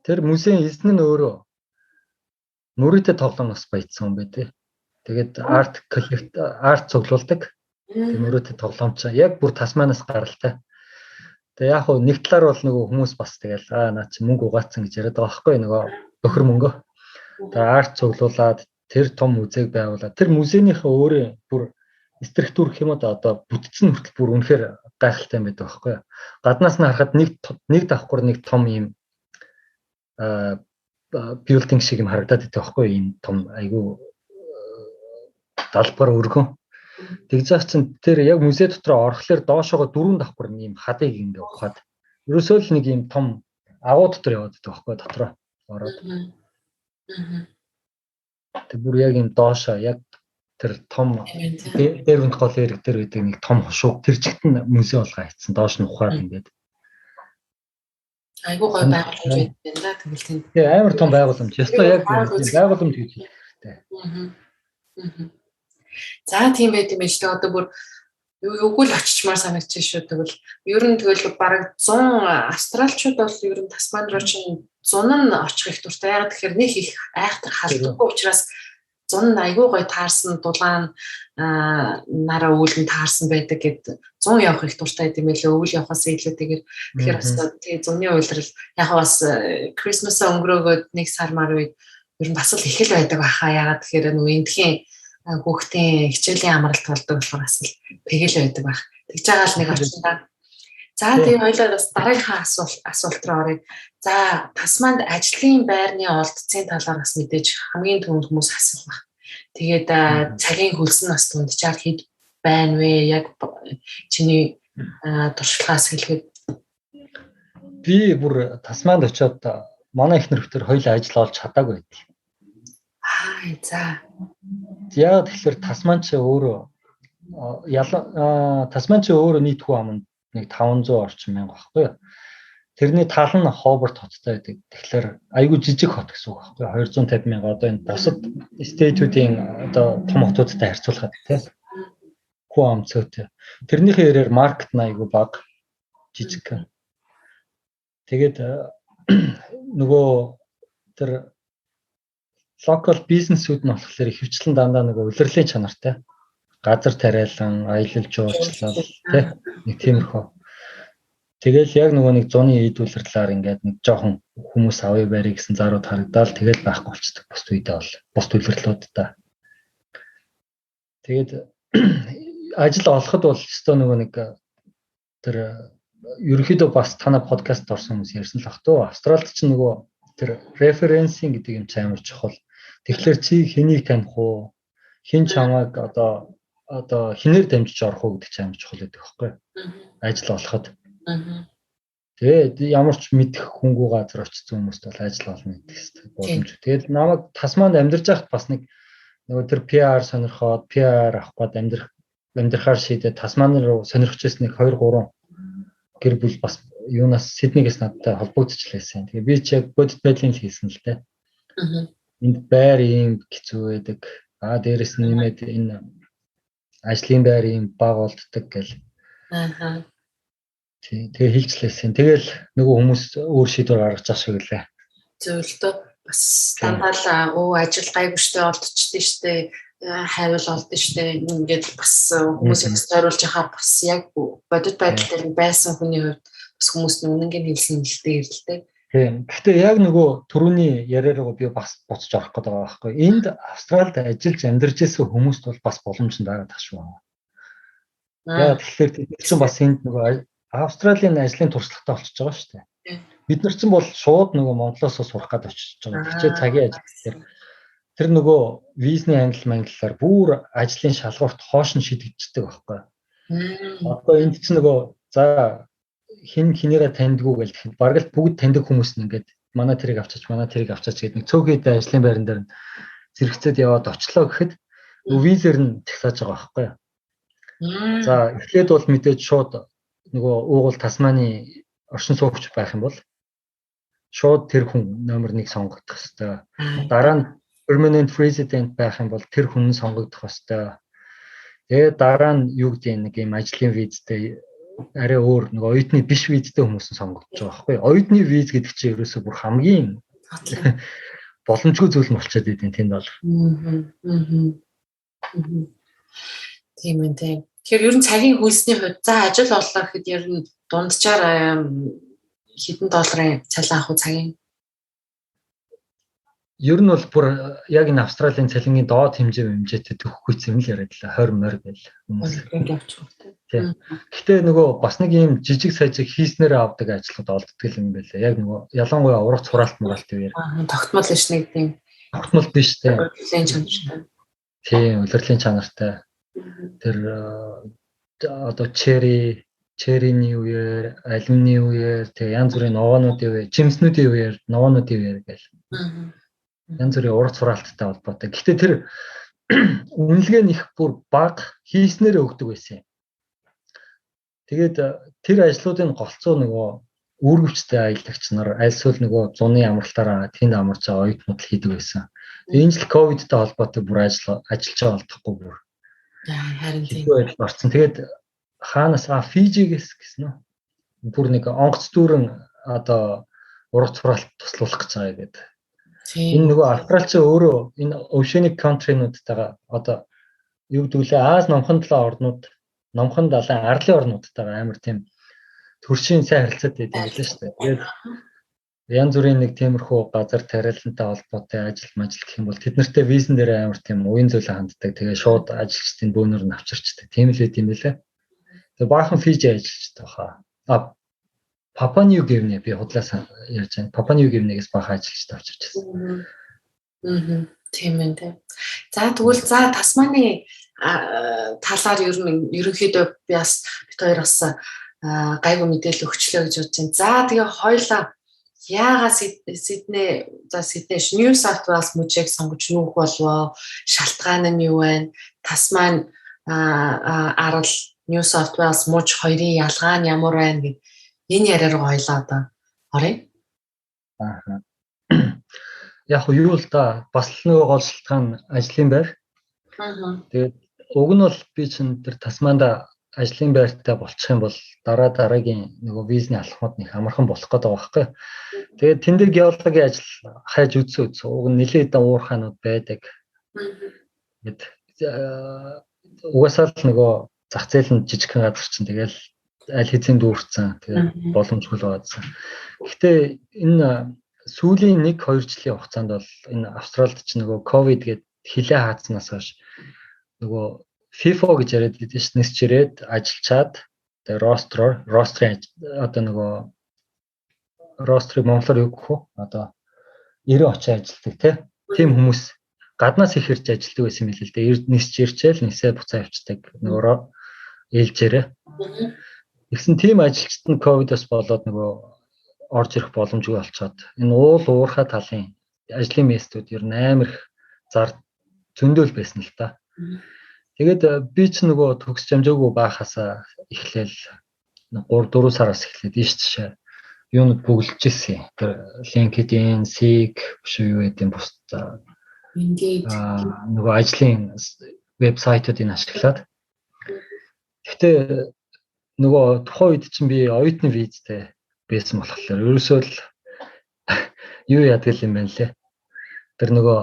тэр музейн эзэн нь өөрөө мөрөдө тоглоомоос баяжсан юм байдээ. Тэгээд арт цуглуулдаг. Мөрөдө тоглоомч яг бүр Тасманаас гаралтай. Тэгээ яг хөө нэг талаар бол нөгөө хүмүүс бас тэгэл наа чи мөнгө угаацсан гэж яриад байгаа байхгүй нөгөө өхөр мөнгө. Тэгээ арт цуглуулад тэр том музейг байгуулад тэр музейнийхээ өөрөө бүр структур гэх юм уу одоо бүтцэн хүртэл бүр үнэхээр гайхалтай юм байдаг байхгүй. Гаднаас нь харахад нэг давхар нэг том юм билдинг шиг юм харагдаад байдаг байхгүй энэ том айгүй далбар өргөн. Тэгж байгаа чинь тэр яг музей дотор орохлоор доошоогоо 4 давхар юм хадыг ингээ ухаад ерөөсөө л нэг юм том агуу дотор яваад байдаг байхгүй дотроо ороод. Тэр бүр яг юм доошоо яг тэр том дээрвэнт гол эрэг дээр байдаг нэг том хошуу тэр чигт нь музей болгоо хийцэн доош нь ухаад ингээд. Айгуу гой байгууламж байдаг да тэгвэл тийм. Тэгээ амар том байгууламж. Ястаа яг байгууламж гэж хэлдэг. За тийм байт юм шүү дээ. Одоо бүр юугүй л очичмаар санагдчих шүү. Тэгвэл ер нь тэгэл бараг 100 австралчууд бол ер нь Тасман руу чинь 100 нь очих их дуртай. Яг тэгэхээр нэг их айхтар халдаггүй учраас 100 айгуу гой таарсан дулаан нараа үүлэн таарсан байдаг гэд 100 явах их дуртай юм байлээ. Өвөл явахаас илүүтэйгээр тэгэхээр бас тий 100-ны уйлрал яг бас Christmas өнгөрөөгөөд нэг сар мар үед ер нь бас л их л байдаг баха. Ягаад тэгэхээр нөгөө эндхийн хүүхдийн хичээлийн амралт болдог болохоор бас л тэгэл байдаг байх. Тэгж байгаа л нэг очиндаа. За тийм хоёлаа бас дараагийнхаа асуулт руу оръё. За Тасманд ажлын байрны олдцын талаар бас мэдээж хамгийн түрүүнд хүмүүс асуух баг. Тэгээд цагийн хөлс нь бас тундчаар байна вэ? Яг чиний туршлагаас хэлэхэд би бүр Тасманд очиод манай их нөхдөр хоёулаа ажил олж чадаагүй байт. За. Яг тэгэхээр Тасман ч өөрөө Тасман ч өөрөө нийт хүн аманд нэг 500 орчим мянга багхгүй юу. Тэрний тал нь Хобарт хоттой байдаг. Тэгэхээр айгүй жижиг хот гэсэн үг багхгүй юу. 250 мянга одоо энэ бусад стейтүүдийн одоо том хотуудтай харьцуулахад тийм хүн ам цөөтэй. Тэрнийхээ ярээр маркет нь айгүй бага жижиг. Тэгээд нөгөө тэр local бизнесүүд нь болохоор ихэвчлэн дандаа нөгөө улирлын чанартай. Газар тариалан, аялал жуулчлал тий нэг тиймэрхүү. Тэгэл яг нөгөө нэг зуны эд улирлаар ингээд нэг жоохон хүмүүс авъя барья гэсэн зарууд харагдаал тэгэл байхгүй болчихдог бус үедээ бол бус улирлуудаа. Тэгээд ажил олоход бол өстой нөгөө нэг тэр ерөнхийдөө бас танай подкаст орсон хүмүүс ярьсан л ах туу. Австралид ч нөгөө тэр референсинг гэдэг юм амар чухал. Тэгэхээр чи хэнийг таних уу? Хин чамайг одоо хинээр дамжиж орох уу гэдэг чинь амар чухал байдаг байхгүй юу? Ажил олоход. Тэгээд ямар ч мэдэх хөнгүү газар очсон хүмүүст бол ажил олно гэдэг хэвээр боломж. Тэгээд намайг Тасманд амьдарч байхад бас нэг нөгөө тэр PR сонирхоод PR авах гээд амьдрахаар шийдээ Тасман руу сонирхож ирсэн нэг 2 3 гэр бүл бас юунаас Сиднейгээс надтай холбогдчихлээсэн. Тэгээ би ч яг бодит байдлын хийсэн л дээ. Энд байр юм хэцүү байдаг. Дээрэс нь нэмээд энэ ажлын байр юм бага болддог гэл. Тэгээ хэлжлээсэн. Тэгэл нөгөө хүмүүс өөр шийдвэр гаргаж ах шиг лээ. Зөвлөлтөө бас дамбаалаа ажил гайгүйштэй олдчихдээ штэ хайвал олдсон штэ ингээд бас хүмүүсийг зориулж яхаа бас яг бодит байдал дээр байсан хүний хувьд бас хүмүүс нүнгийн хэлсэн хэлтэй ирэлтэй. Тийм. Гэхдээ яг нөгөө түрүүний яриараа би бас буцаж орох гэдэг байгаа байхгүй. Энд Австралид ажиллаж амьдарч байсан хүмүүст бол бас боломж нь байгаа шүү. Яг тэгэхээр тэд чинь бас энд нөгөө Австралийн ажлын туршлагатай болчихж байгаа шүү дээ. Бид нар чинь бол шууд нөгөө Монголоос сурах гээд очиж байгаа. Хичээ цагийн ажил дээр тэр нөгөө визний англиар бүр ажлын шалгуурт хоош нь шийдэгддэг байхгүй. Одоо энд чинь нөгөө за хинээрээ таньдгүй гэл тэгэхэд бараг л бүгд таньдаг хүмүүс нь ингээд манай тэрийг авчаач гэдэг нэг цөөхөд ажлын байран дээр зэрэгцээд яваад очлоо гэхэд визээр нь тагсааж байгаа байхгүй. За эхлээд бол мэдээж шууд нөгөө уугуул Тасманы оршин суугч байх юм бол шууд тэр хүн номер 1 сонгогдох хэвээр. Дараа нь permanent resident байх юм бол тэр хүн сонгогдох хэвээр. Тэгээ дараа нь юу гэдэг нэг юм ажлын визтэй арай өөр нэг оюутны биш визтэй хүмүүс нь сонгогдож байгаа байхгүй. Оюутны виз гэдэг чинь ерөөсөө бүр хамгийн боломжгүй зүйл нь болчиход идэв тэнд бол. Тийм ээ. Тэгэхээр ер нь цагийн хөлсний хувьд за ажил оллоо гэхэд ер нь дунджаар хэдэн долларын цалин авах цагийн ер нь бол бүр яг энэ Австралийн цалингийн доод хэмжээтэй төгөхгүй юм л яриад л 20 морь гэл хүмүүс. Тийм. Гэхдээ нөгөө бас нэг юм жижиг сажиг хийснээр авдаг ажлууд олддог юм байлаа. Яг нөгөө ялангуяа ургац хураалт муралт үеэр. Тогтмол биш нэг тийм. Тогтмол биш тийм. Улирлын чанартай. Тийм, улирлын чанартай. Тэр одоо черрины үеэр, алюмины үеэр, тэгээ янз бүрийн ногоонуудын үеэр, жимснүүдийн үеэр, ногоонуудын үеэр гэл. Янз бүрийн ургац хураалттай холбоотой. Гэхдээ тэр үнэлгээ нь их бүр бага хийснээр өгдөг байсан юм. Тэгээд тэр ажлуудын голцоо нөгөө үүргэвчтэй аяллагч нар альсвал нөгөө зуны амралтаараа тэнд амарч байгаа оюутнууд л хийдэг байсан. Тэгээд энэ жил ковидтай холбоотой бүр ажиллаж байгаа болтохгүй бүр. Харин тийм. Орсон. Тэгээд хаанаас Фижигээс гэсэн үү? Бүр нэг онгоц дүүрэн одоо ургац хураалт туслуулах гэж байгаа гэдэг. Энэ нөгөө Австралич өөрөө энэ oceanic country-нуудтайгаа одоо юу гэдэг лээ Аз номхон талын орнууд, номхон далайн арлын орнуудтайгаа амар тийм төршийн сайн харилцаатай байдаг юм шүү дээ. Тэгээд янз бүрийн нэг тиймэрхүү газар тариалантай холбоотой ажил гэх юм бол тэд нартэй визэн дээр амар тийм уян зүйлээ ханддаг. Тэгээ шууд ажилчдын бөөнөр нь авчирчдаг. Тийм л байт юм байлаа. Тэгээ баахан Фижи ажилчтай баха. Папа Нью Гинея би худлаас ярьж байна. Папа Нью Гинеягээс баахан ажилчтай авчирчсан. Тийм ээ. За тэгвэл Тасманы талаар ерөнхийдөө би бас бид хоёр бас гайгүй мэдээлэл өгчлөө гэж бодож байна. За тэгээ хоёлаа яагаад Сидней Нью Саут Уэлс мужийг сонгож нүүх болов? Шалтгаан нь юу вэ? Тасман арал Нью Саут Уэлс муж хоёрын ялгаа нь ямар байна гэд энэ яриа руу хоёлаа одоо оръё. Яг юу л да бас л нөгөө гол шалтгаан ажлын байр. Тэгээд уг нь бол би чинь тэр Тасманда ажлын байртай болчих юм бол дараагийн нөгөө визний алхмууд нэг амархан болох гэдэг байгаа байхгүй. Тэгээд тэндээ геологийн ажил хайж үзсэн. Уг нь нэлээд уурхаанууд байдаг. Гэт угаасаа л нөгөө зах зээл нь жижигхэн газар чинь тэгэл аль хэзээ дүүрсэн. Тэгээд боломжгүй л байгаадсан. Гэхдээ энэ сүүлийн 1-2 жилийн хугацаанд бол энэ Австралид чинь нөгөө ковид гээд хилээ хаацнаас хойш нөгөө FIFO гэж яриад байдаг шүү дээ. Нисч ирээд ажиллачаад тэгээ рострын одоо нөгөө рострыг монголоор юу гэх вэ? Одоо 90 очиж ажилладаг тийм хүмүүс гаднаас их ирж ажилладаг байсан юм хэлээ л дээ. Нисч ирчээл нисээ буцаа явцдаг нөгөө ээлжээрээ. Тэгсэн тийм ажилчид нь ковидос болоод нөгөө орж ирэх боломжгүй болцоод энэ уурхай талын ажлын местүүд ер нь амар их зар зөндөөл байсан л та. Тэгээд би ч нөгөө төгсч амжаагүй байхасаа эхлээл 3-4 сараас эхлээд ийш тийшээ юунууд бүглэж ирсэн. Тэр LinkedIn, Seek биш юу гэдэг бус нөгөө ажлын вебсайтуудыг ашиглаад. Гэхдээ нөгөө тухайн үед чинь би оюутны визтэй байсан болохоор ерөөсөө л юу яадаг юм бэ лээ. Тэр нөгөө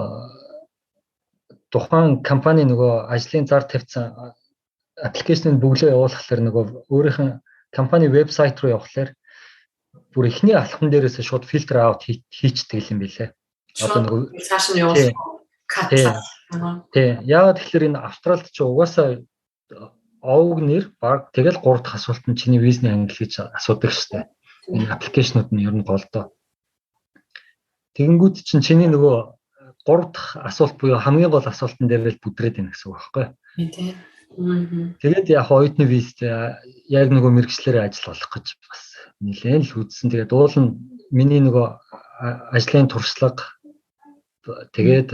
тухайн компани нөгөө ажлын зар тавьсан аппликейшнийг бүглөө явуулахлаар нөгөө өөрийнх нь компани вебсайт руу явахлаар бүр ихний алхам дээрээс шууд фильтр аут хийчихдэг юм билээ. Одоо нөгөө цааш нь явуулсан кат. Тий. Яагаад тэгэхээр энэ Австралид ч угаасаа овг нэр баг тэгэл 3 дахь асуулт нь чиний визний англи гэж асуудаг штэ. Энэ аппликейшнууд нь ер нь голдоо. Тэгэнгүүт чинь чиний нөгөө 3 дахь асуулт буюу хамгийн гол асуултан дээр л бүдрээд байна гэсэн үг байхгүй. Тий. Тэгээд яг оюутны визтэй яг нөгөө мэргэжлэрээ ажил олох гэж бас нэлээд л үзсэн. Тэгээд уул нь миний нөгөө ажлын туршлага тэгээд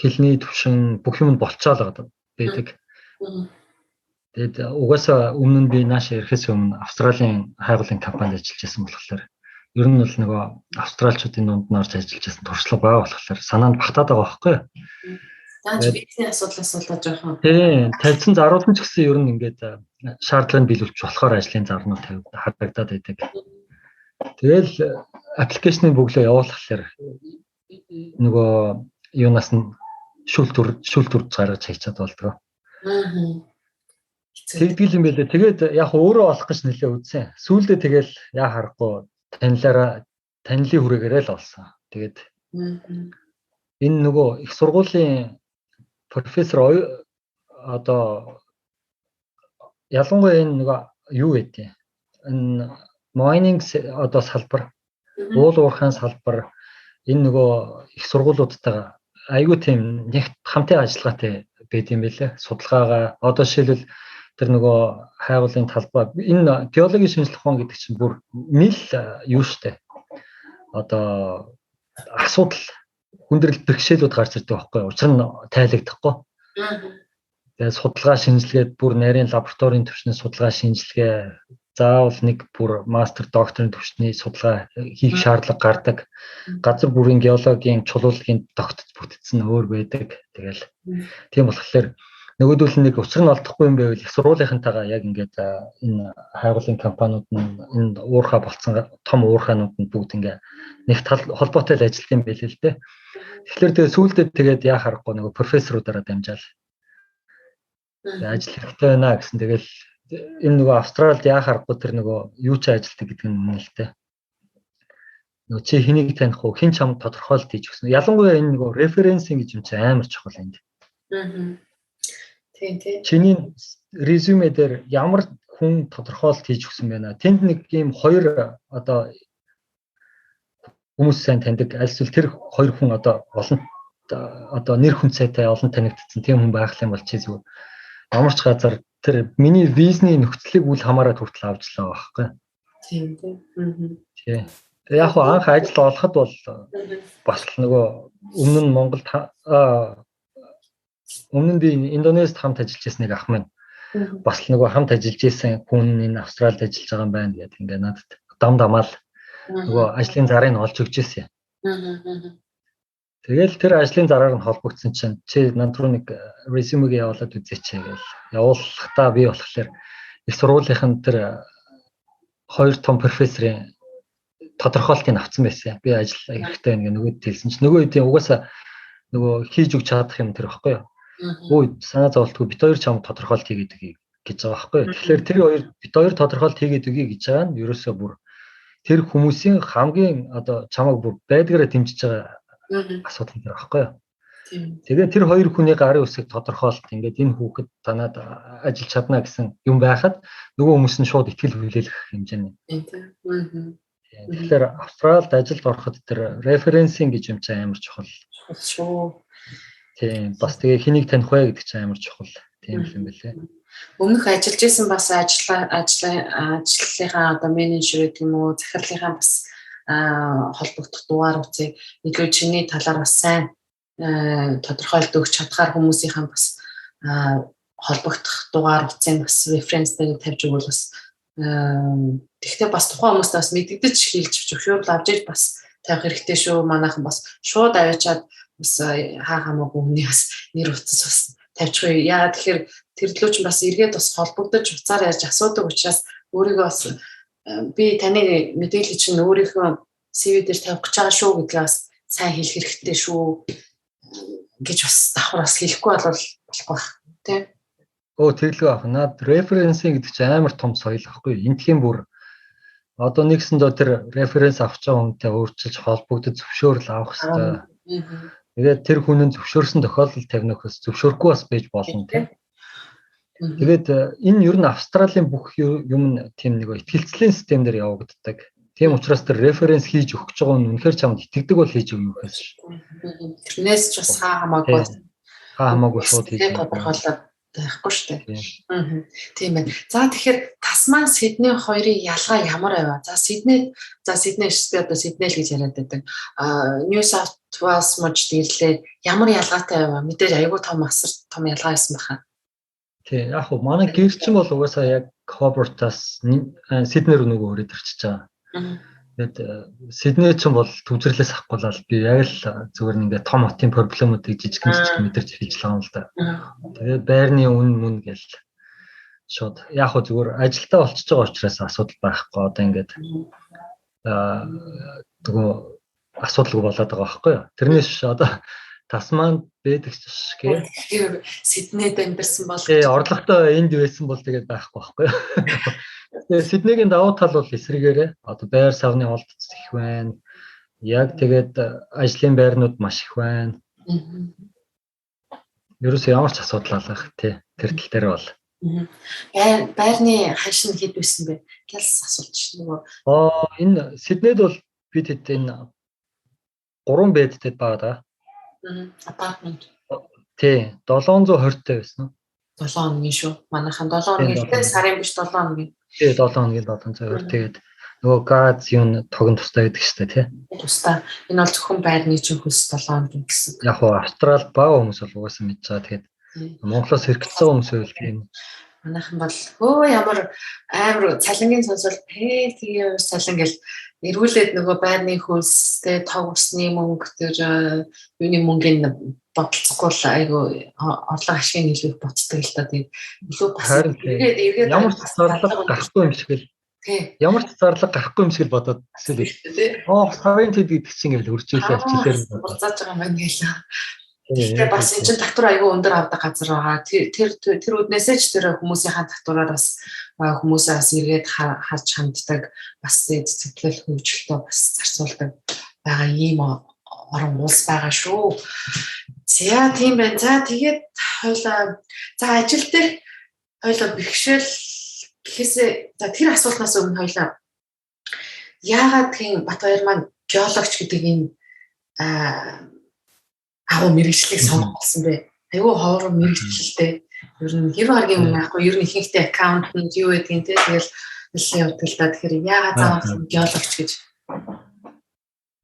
хэлний төвшин бүх юм болцоолоод байдаг. Тэгээд угаасаа өмнө нь би нааша ирэхээс өмнө Австралийн хайгуулын компанид ажиллаж байсан болохоор ер нь бол нөгөө австралчуудын дунд нь орж ажиллаж байсан туршлага байгаа болохоор санаанд багтаад байгаа байхгүй. Даач бизнесийн асуудлаас болоод жоохон. Тийм, тавьсан заруулсан ч гэсэн ер нь ингээд шаардлагыг биелүүлж болохоор ажлын зарнууд харагдаад байдаг. Тэгэл аппликейшнийг бүглөө явуулахлаар нөгөө юунаас нь шүлтүрж гаргаж хийчихэд болдгоо. Тэгдэл юм байлээ. Тэгээд яг өөрөө олох гэж нэлээ үзсэн. Сүүлдээ тэгэл яа харахгүй танилын хүрээгээр л олсон. Тэгээд энэ нөгөө их сургуулийн профессор одоо ялангуяа энэ нөгөө юу гэдэг энэ mining одоо салбар, уул уурхайн салбар энэ нөгөө их сургуулиудтайгаа айгүй тийм нэгт хамтын ажиллагаатай байд юм байлээ. Судалгаагаа одоо жишээлбэл тэр нөгөө хайгуулын талбай энэ геологийн шинжилгээ ухаан гэдэг чинь бүр нийл юу штэ. Одоо асуудал хүндрэл бэрхшээлүүд гарч ирдэг байхгүй. Учир нь тайлагдахгүй. Тэгээд судалгаа шинжилгээд бүр нарийн лабораторийн түвшний судалгаа шинжилгээ заавал нэг бүр мастер докторийн түвшний судалгаа хийх шаардлага гардаг. Газар бүрийн геологийн чулуулгын тогтц бүтцэн өөр байдаг. Тэгэл тийм болохоор нөгөөдөл нэг учир нь олдохгүй юм байвал их сургуулийнхантайгаа яг ингээд энэ хайгуулын компаниуд нь энэ уурхай болцсон том уурхайнууд нь бүгд ингээ нэг холбоотой л ажилладаг юм байл л дээ. Тэгэхээр тэгээ сүүлдээ тэгээд яа харахгүй нөгөө профессорудаараа дамжаал. Ажил хэрэгтэй байна гэсэн тэгэл энэ нөгөө Австралид яа харахгүй тэр нөгөө юу ч ажилтдаг гэдэг нь үнэн л дээ. Нөгөө чи хэнийг таних уу, хэн чамд тодорхойлт хийж өгсөн. Ялангуяа энэ нөгөө референсинг гэж юм чи амар чухал энд. Чиний резюме дээр ямар хүн тодорхойлт хийж өгсөн байна. Тэнд нэг ийм хоёр одоо хүмүүс сайн таньдаг альсвал тэр хоёр хүн одоо олон одоо нэр хүнцээтэй олон танигдсан тийм хүн байх юм бол чи зүгээр амарч газар тэр миний визний нөхцөлийг үл хамааран хүртэл авчлаа байхгүй. Тийм тийм. Тий. Тэгээ яг анх ажил олоход бол бас нөгөө өмнө нь Монголд өмнө нь би Индонезид хамт ажиллаж байсныг ах минь бас нөгөө хамт ажиллаж байсан хүн энэ Австралид ажиллаж байгаа юм байна гэдэг ингээ надад дамаал нөгөө ажлын зарыг нь олж өгч ирсэн. Тэгэл тэр ажлын зараар нь холбогдсон чинь чи над руу нэг резюмег явуулаад үзээч гэж явуулахдаа би болохоор их сургуулийнх нь тэр хоёр том профессорын тодорхойлтыг авсан байсан. Би ажил хэрэгтэй ингээ нөгөөд хэлсэн чинь нөгөө хэдийн угаасаа нөгөө хийж өгч чадах юм тэр байхгүй юу? Өө санаа зовлтгүй бит хоёр чам тодорхойлт хийгээд өгье гэж байгаа байхгүй юу? Тэгэхээр тэр хоёр бит хоёр тодорхойлт хийгээд өгье гэж байгаа нь ерөөсөө бүр тэр хүмүүсийн хамгийн одоо чамайг бүр байдгаараа дэмжиж байгаа асуудал нэр байхгүй юу? Тэгээ тэр хоёр хүний гарын үсэг тодорхойлт ингээд энэ хүүхэд танаад ажиллаж чадна гэсэн юм байхад нөгөө хүмүүс нь шууд ихтгэл хүлээлгэх хэмжээний. Тэгэхээр Австралид ажилд ороход тэр референсинг гэж юм чинь амар чухал. Шүү. Тийм бас тэгээ хэнийг таних вэ гэдэг чинь амар чухал. Тийм л юм байлээ. Өмнөх ажиллаж исэн бас ажлынхаа одоо менежер гэдэг юм уу захирлынхаа бас холбогдох дугаар утсыг илүү чиний талаар бас сайн тодорхойлт өгч чадхаар хүмүүсийнхаа бас холбогдох дугаар утсыг бас референстэй тавьж өгвөл бас тэгтээ бас тухайн хүмүүст бас мэддэж хэлж зөвшөөрөл авч иж бас тавих хэрэгтэй шүү. Манайхан бас шууд аваачаад бас хамаагүй хүний бас нэр утас бас тавьчихгүй. Яа тэгэхээр тэр төлөө ч бас эргээд бас холбогдож уцаар ярьж асуудаг учраас өөрийгөө бас би таны мэдээлэл чинь өөрийнхөө CV дээр тавих гэж байгаа шүү гэдгээ бас сайн хэлэх хэрэгтэй шүү гэж бас давхар бас хэлэхгүй болохгүй байх тийм. Тэглгүй ах. Наад референсинг гэдэг чинь амар том соёл ахгүй. Эндхийн бүр одоо нэгсэндээ тэр референс авч байгаа хүнтэй өөрчилж холбогдож зөвшөөрөл авах хэрэгтэй. Тэгээд тэр хүн нь зөвшөөрсөн тохиолдолд тавинахс зөвшөөрөхгүй бас байж болно тийм. Тэгээд энэ ер нь Австралийн бүх юм нь тийм нэг ихтгэлцлийн систем дээр явагддаг. Тийм учраас тэр референс хийж өгч байгаа нь үнэхээр чамд итгэдэг бол хийж өгнө гэхээс. Тэрнээс ч бас хамаагүй шууд хийж тодорхойлоод байхгүй шүү дээ. Тийм байна. За тэгэхээр Тасман Сидней хоёрын ялгаа ямар байв? За Сидней шүү дээ одоо Сидней л гэж яриад байдаг. Нью Саут Уэлс мужид ирлээ. Ямар ялгаатай байв? Мэдээж айгүй том асар том ялгаа байсан баха. Тий, яг хөө манай гэрчин бол угаасаа яг Хобартаас Сидней рүү нөгөө өрөөд ирчихэж байгаа. Тэгээд Сидней ч бол төвчрлээс авахгүйл би яг л зүгээр нэг ингээ том хотын проблемуудыг жижиг мэдэрч хэлж байгаа юм л да. Тэгээд байрны үн мөн гэл шууд яг хөө зүгээр ажилдаа болчихж байгаа учраас асуудал байхгүй одоо ингээд нөгөө асуудалгүй болоод байгаа байхгүй юу. Тэрнээс одоо Тасманд байдаг ч гээ. Сиднейд амьдэрсэн бол орлоготой энд байсан бол тэгээд байхгүй байхгүй юу. Тэгээ Сиднейгийн давуу тал бол эсрэгээрээ одоо байр савны холбооц их байна. Яг тэгээд ажлын байрнууд маш их байна. Ерөөсөө ямар ч асуудал алгах тий тэр тал дээр бол. Байрны хашин хэд байсан бэ? Гялс асуулт чинь нөгөө. Энэ Сиднейд бол бид хэд энэ 3 бэдтэй байгаа да. Апартмент. Тий 720 таа байсан. 7 хоногийн шүү. Манайхан 7 хоногийн сарын биш 7 хоногийн. Тий 7 хоногийн 720 тэгээд нөгөө газ юм тогон тустай байдаг шүү дээ тий. Тустай. Энэ бол зөвхөн байрны чинь хөлс 7 хоногийн гэсэн. Яг уу Австрал бага хүмүүс бол угаасаа мэдж байгаа. Тэгээд Монголоос хэрэгцсэн хүмүүс байвал тийм. Манайхан бол ямар амар цалингийн сонсол тэгээ цалин гэл эргүүлээд нөгөө байрны хөлстэй тог усны мөнгө тэр юуны мөнгөний бодлохгүй л айгу орлого ашиг нийлүүлэх боцдог л та тийм илүү бас эргээд ямар ч зарлага гарахгүй юм шиг л ямар ч зарлага гарахгүй юм шиг л бодоод эсвэл сарын тэд гэдэг чинь ингээл өрчөөлөө хичээлээр болцааж байгаа юм байна гэлээ. Тэгэхээр бас энэ чинь татвар айгүй өндөр авдаг газар байгаа. Тэр үднээсээ ч тэр хүмүүсийн татвараар бас хүмүүсээ бас эргээд харж ханддаг бас сэтгэл хөвгөлтөө бас зарцуулдаг байгаа ийм орон улс байгаа шүү. За тийм байна. За тэгээд хоёлаа за ажил дээр хоёлаа бэрхшээл гэхээсээ за тэр асуултнаас өмнө хоёлаа яагаад тийм Батбаяр маань геологч гэдэг энэ агуу мэрэгчлийг сонгох болсон бэ. Айгүй ховор мэрэгчлэлтэй. Ер нь хэр гаргийн юм яахгүй. Ер нь ихэнхдээ аккаунтант юу гэдгийг те тэгэл хэлсэн явдаг л да. Тэгэхээр яагаад заавал геологч гэж.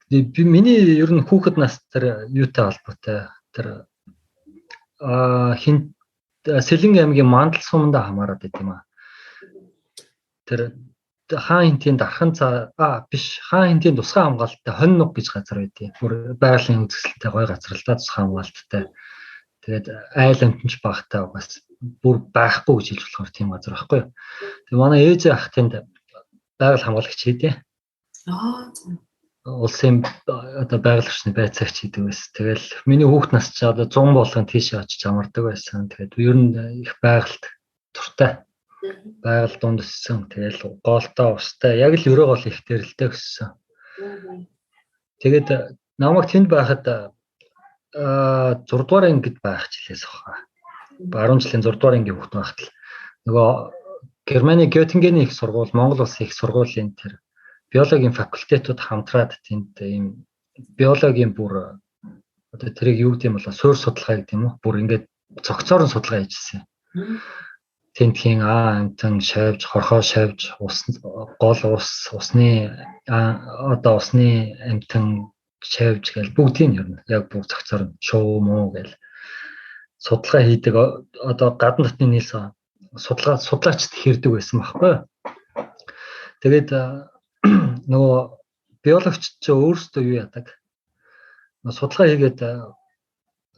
Би миний ер нь хүүхэд нас тэр юутай холбоотой. Тэр Сэлэнг аймгийн Мандал суманда хамаарат байт юм аа. Тэр хаан хинтийн дархан биш хаан хинтийн тусгай хамгаалттай хонь нуг гэж газар байдیں۔ Бүр байгалийн үзэсгэлэнтэй гой газар л да тусгай хамгаалттай. Тэгээд айл амтнч багтаа бас бүр байхгүй гэж хэлж болохоор тийм газар байхгүй. Тэгээ манай ээж ах тэнд байгаль хамгаалагч хийдэ. Улсын одоо байгалийн байцаагч хийдэг байсан. Тэгэл миний хүүхд нас ч одоо 100 болгон тийшээ очиж амардаг байсан. Тэгээд ер нь их байгальд туртай. Байгаль дунд өссөн. Тэгэл гоолтой устай яг л өрөө гол их төрөлтэй өссөн. Тэгээд намайг тэнд байхад 6 дугаар ангид байх жилээс баха. 10 жилийн 6 дугаар ангийн хүүхд байхад л нөгөө Германы Göttingenen их сургууль, Монгол улсын их сургуулийн тэр биологийн факультетууд хамтраад тэнд ийм биологийн бүр одоо тэрийг юу гэдэг юм бол суурь судалгаа гэдэг юм уу? Бүр ингээд цогцоор нь судалгаа хийжсэн. Тентхийн амтан шавж, хорхоо шавж, гол усны одоо усны амтан шавж гэл бүгдийг нь ер нь яг бүх цогцоор нь шуу муу гэл судалгаа хийдэг одоо гадна дотны нийлс судлаачд хэрдэг байсан байхгүй. Тэгээд нөгөө биологч ч өөрсдөө юу яадаг. Судалгаа хийгээд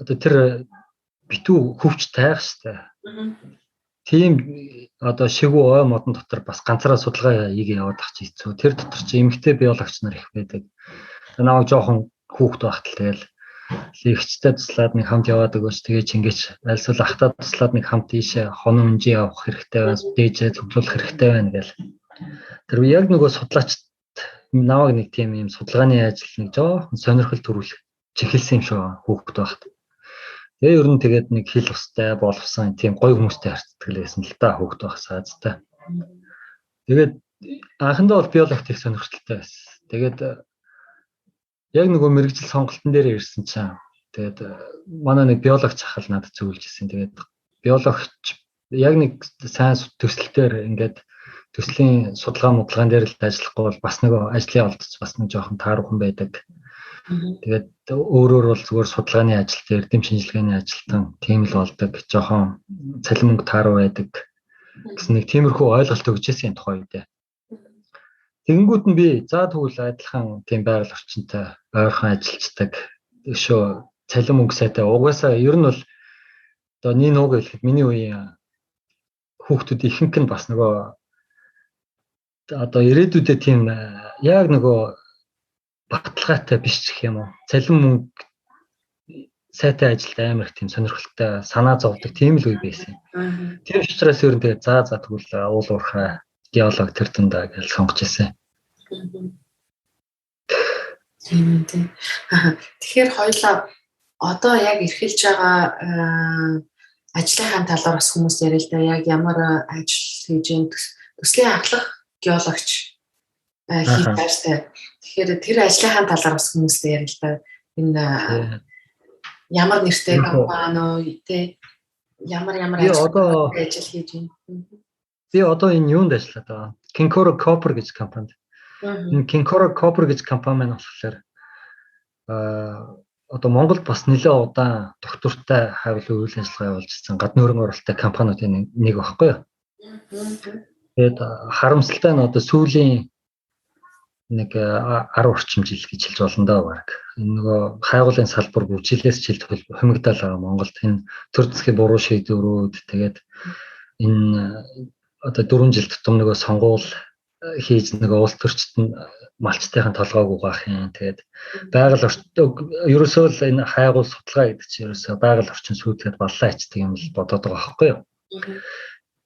одоо тэр битүү хөвч таах штэ. Тийм одоо шигүү ой модон дотор бас ганцаараа судалгаа хийгээ яваад ах чи хэцүү. Тэр дотор чи эмэгтэй биологч нар их байдаг. Намайг жоохон хүүхэд байхад л тэгэл лекцтэй туслаад нэг хамт яваад өгөөч тэгээ чингээч альсвал ахтаа туслаад нэг хамт ийшээ хонон өнжи явах хэрэгтэй байна. Дээжээ цуглуулах хэрэгтэй байна гэл. Тэр яг нөгөө судлаач намайг нэг тийм юм судалгааны ажил нэг жоохон сонирхол төрүүлэх чихэлсэн юм шиг хүүхэд байхад. Тэгээ ер нь тэгээд нэг хил устай боловсон тийм гоё хүмүүстэй харьцдаг л байсан л да хүүхэд байх саазтай. Тэгээд анхандаа бол биологт их сонирхолтой байсан. Тэгээд яг нөгөө мэрэгжил сонголтын дээр ирсэн чинь тэгээд манай нэг биологч ахал надад зөвлөж ирсэн. Тэгээд биологч яг нэг сайн төсөлтөөр ингээд төслийн судалгаан дээр л ажиллахгүй бол бас нөгөө ажлын олдоц бас нэг жоохон тааруухан байдаг. Тэгээд өөрөөр бол зүгээр судалгааны ажил дээр эрдэм шинжилгээний ажилтан тийм л болдог. Жоохон цалин мөнгө тааруу байдаг гэсэн нэг тиймэрхүү ойлголт өгчээсэн тухай үедээ. Тэгэнгүүт нь би за тэгвэл адилхан тийм байгаль орчинтай ойрхон ажиллаждаг шүү. Цалин мөнгө сайтай. Угаасаа ер нь бол одоо нэг нууг хэлэхэд миний үеийн хүүхдүүд ихэнх нь бас нөгөө одоо ирээдүйдээ тийм яг нөгөө баталгаатай биш гэх юм уу. Цалин мөнгө сайтай ажилд амар их тийм сонирхолтой санаа зовдөг тийм л үе байсан. Тэр учраас ер нь тэгээ за тэгвэл уул уурхай геолог тэр тундаа гэж сонгож ирсэн. Тэгэхээр хоёлаа одоо яг эрхэлж байгаа ажлынхаа талаар бас хүмүүс яриа л да. Яг ямар ажил хийж юм төслийн ахлах геологч хийж байжтай. Тэгэхээр тэр ажлынхаа талаар бас хүмүүстэй яриа л да. Энэ ямар нэртэй компани уу те ямар ажил хийж байна. Би одоо энэ юунд ажиллаад байгаа. Kincoro Copper гэж компанид. Энэ Kincoro Copper гэж компани маань болохоор одоо Монголд бас нэлээд удаан доктортой хавьлын үйл ажиллагаа явуулж ирсэн гадны хөрөнгө оруулалттай компаниудын нэг багхгүй юу. Тэгээд харамсалтай нь одоо сүүлийн нэг 10 орчим жил гэж хэлж болно даа баг. Энэ нөгөө хайгуулын салбар бүр жилээс жилд хумигдал байгаа Монголд энэ төр засгийн буруу шийдвэрүүд тэгээд энэ одоо 4 жил тутам нөгөө сонгуул хийж нөгөө улс төрчид нь малчтайхан толгойг угаах юм. Тэгээд байгаль ерөөсөө л энэ хайгуул судалгаа гэдэг чинь ерөөсөө байгаль орчин сүйтгэхэд баллаа ичдэг юм л бодоод байгаа байхгүй юу.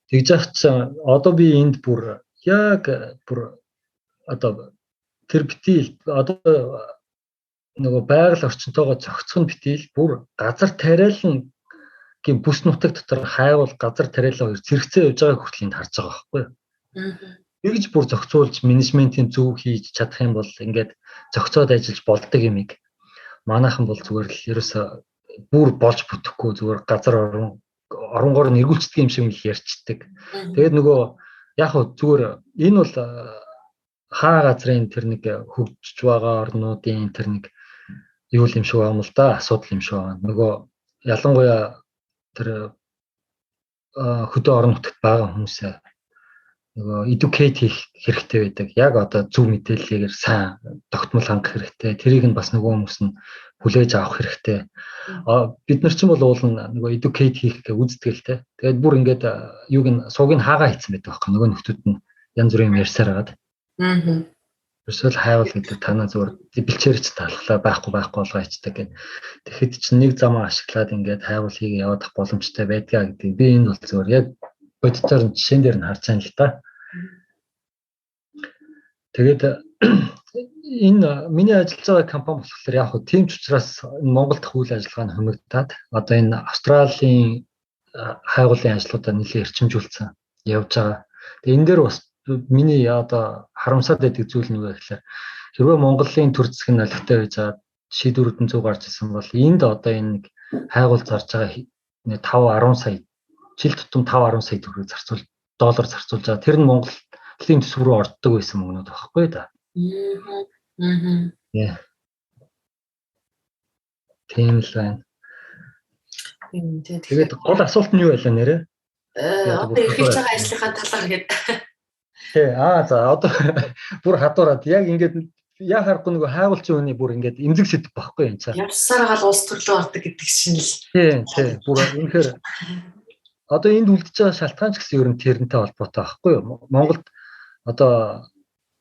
Тэгж яах чинь одоо би энд бүр яг бүр одоо тэр битийл одоо нөгөө байгаль орчинтойгоо зохицох нь битийл бүр газар тариалан гин бүс нутаг дотор хайгуул газар тариалан хоёр зэрэгцээ явж байгааг хүртэл энд харж байгаа байхгүй юу. Тэгж бүр зохицуулж менежментийн зөв хийж чадах юм бол ингээд зохицоод ажиллаж болдог юмыг манайхан бол зүгээр л ерөөсө бүр болж бүтэхгүй зүгээр газар оронгоор нь эргүүлцдэг юм шиг л ярьцдаг. Тэгээд нөгөө яг хөө зүгээр энэ бол хаа газрын тэр нэг хөгжиж байгаа орнуудын тэр нэг юу юм шиг байна л да, асуудал юм шиг байна. Нөгөө ялангуяа тэр хөдөө орон нутагт байгаа хүмүүсээ нөгөө educate хийх хэрэгтэй байдаг. Яг одоо зөв мэдээллийгээр сайн тогтмол хангах хэрэгтэй. Тэрийг нь бас нөгөө хүмүүс нь хүлээж авах хэрэгтэй. Бид нар ч юм бол нөгөө educate хийх гэж үздэг л те. Тэгээд бүр ингээд юуг нь сууг нь хаагаа хийцэн байдаг байхгүй. Нөгөө нөхдүүд нь янз бүрийн ярьсаар хагаад. Эсвэл хайвал гэдэг танаа зүгээр бэлчээрч талхлаа байхгүй болгоо ичдэг гэх. Тэгэхэд чинь нэг замаа ашиглаад ингээд хайвал хийгээ явах боломжтой байдгаа гэдэг. Би энэ бол зүгээр яг бодцоор жишээн дээр нь харж байгаа л да. Тэгээд энэ миний ажиллаж байгаа компани болохоор яг хөө тийм ч учраас Монголд үйл ажиллагаа нь хөнөөгдөөд одоо энэ Австралийн хайгуулын ажлуудаа нэлээд эрчимжүүлсэн явж байгаа. Тэгээд энэ дээр бас миний одоо харамсаад байдаг зүйл нь юу вэ гэхээр хэрвээ Монголын төр засаг нь олигтой байж байгаа шийдвэрүүд нь зөв гарч ирсэн бол энд одоо энэ нэг хайгуул зарж байгаа 5-10 сая жил тутам 5-10 сая төгрөг доллар зарцуулж байгаа. Тэр нь Монголын төсөв рүү ордог байсан мөнгнүүд багхгүй да. Тийм л байна. Тэгээд гол асуулт нь юу байлаа нэрээ? Одоо эхэлж байгаа ажлынхаа талаар гэдэг. За одоо бүр хадуураад яг ингээд яа харахгүй нөгөө хайгуулчин хүний бүр ингээд эмзэг сэдв багхгүй юм цаа. Явсаар гал улс төрлөө ордог гэдэг чинь л. Тийм. Бүр үнэхээр одоо энд үлдэж байгаа шалтгаан ч гэсэн ер нь тэрнтэй холбоотой байхгүй юу? Монголд одоо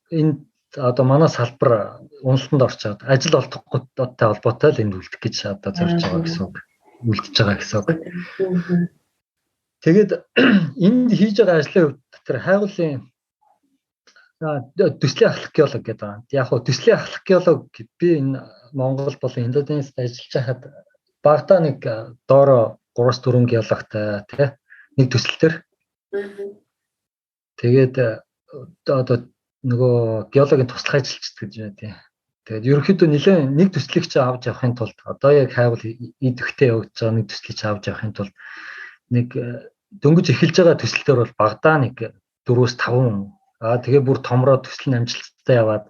энэ одоо манай салбар уналтанд орчоод ажил олдохгүй холбоотой л энд үлдэх гэж одоо зорж байгаа гэсэн үг. Үлдэж байгаа гэсэн үг. Тэгээд энд хийж байгаа ажлын хувьд тэр хайгуулын төслийн ахлах геолог гэдэг байна. Яг хөө төслийн ахлах геолог би энэ Монгол болон Индонезид ажиллаж байхад багадаа нэг доороо 3-4 геологтай тий нэг төсөл төр. Тэгээд одоо нөгөө геологийн туслах ажилчид гэж байна тий. Тэгээд ерөнхийдөө нэлээд нэг төслийг ч авч явахын тулд одоо яг хайгуул идэвхтэй явагдаж байгаа нэг төслийг ч авч явахын тулд нэг дөнгөж эхэлж байгаа төсөл төр бол багадаа нэг 4-5 тэгээ бүр томроо төсөл нь амжилттай яваад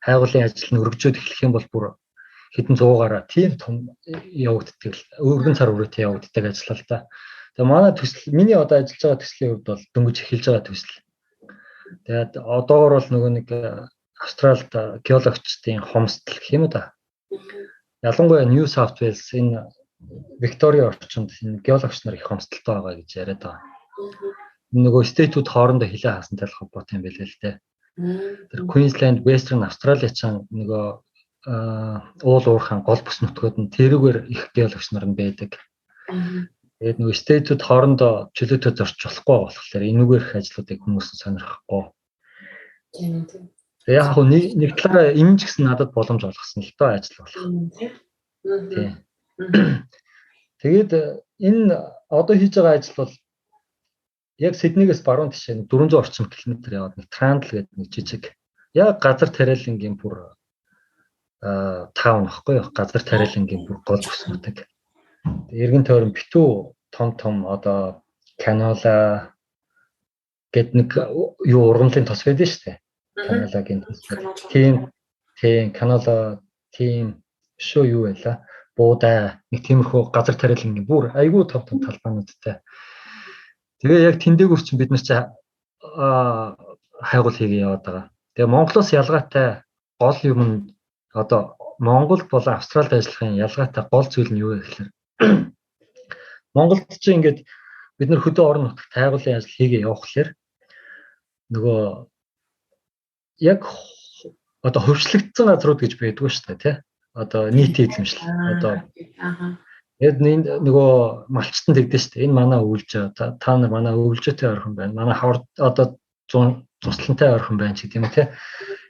хайгуулын ажил нь өргөжөөд эхлэх юм бол бүр хэдэн 100-аараа тийм том явагддаг л өргөн цар өрөөтэй явагддаг ажил л та. Тэгээ манай төсөл миний одоо ажиллаж байгаа төслийн хувьд бол дөнгөж эхэлж байгаа төсөл. Тэгээд одоогор бол нөгөө нэг Австралид геологчдын хомсдол гэх юм уу да. Ялангуяа New South Wales энэ Виктория орчинд энэ геологч нар их хомсдолтой байгаа гэж яриад байгаа. Нөгөө стейтүүд хоорондоо хилээ хаасантай холбоотой юм байлээ л дээ. Тэр Queensland, Western Australia ч нөгөө уул уурхайн гол бүс нутгууд нь тэрүүгээр их геологч нар нь байдаг. Тэгээд нөгөө стейтүүд хоорондоо чөлөөтэй зорч болохгүй болохоор энүүгээр их ажлуудыг хүмүүс сонирхгүй. Тийм. Яг хөө нэг талаараа энэ ч гэсэн надад боломж олгосон л доо ажил болох. Тийм. Тэгээд энэ одоо хийж байгаа ажил бол яг Сиднейгээс баруун тишээ 400 орчим километр яваад нэг Трандл гэдэг нэг жижиг яг газар тариалангийн бүр таун ахгүй юу? Газар тариалангийн бүр гол бүс нутаг. Эргэн тойрон битүү том одоо Канола гэд нэг юу ургамлын тос байдаг шүү дээ. Канолагийн тос. Тийм Канола тийм шүү юу байла? Буудаа нэг тиймэрхүү газар тариалангийн бүр айгүй том талбайнуудтай. Тэгээ яг тэндээгээр чинь бид нар чи хайгуул хийгээ яваад байгаа. Тэгээ Монголоос ялгаатай гол юм нь одоо Монгол болон Австралид ажиллахын ялгаатай гол зүйл нь юу вэ гэхээр Монголд чи ингээд бид нар хөдөө орон нутагт хайгуулын ажил хийгээ явахлаар нөгөө яг одоо хөвчлөгдсөн газрууд гэж байдгүй шүү дээ тий. Одоо нийтийн эзэмшил одоо яг нөгөө малчтан тэгдэж шүү дээ. Энэ манай өвлж та нар манай өвлжтэй ойрхон байна. Манай хавар одоо цуслантай ойрхон байна ч гэдэг юм тий.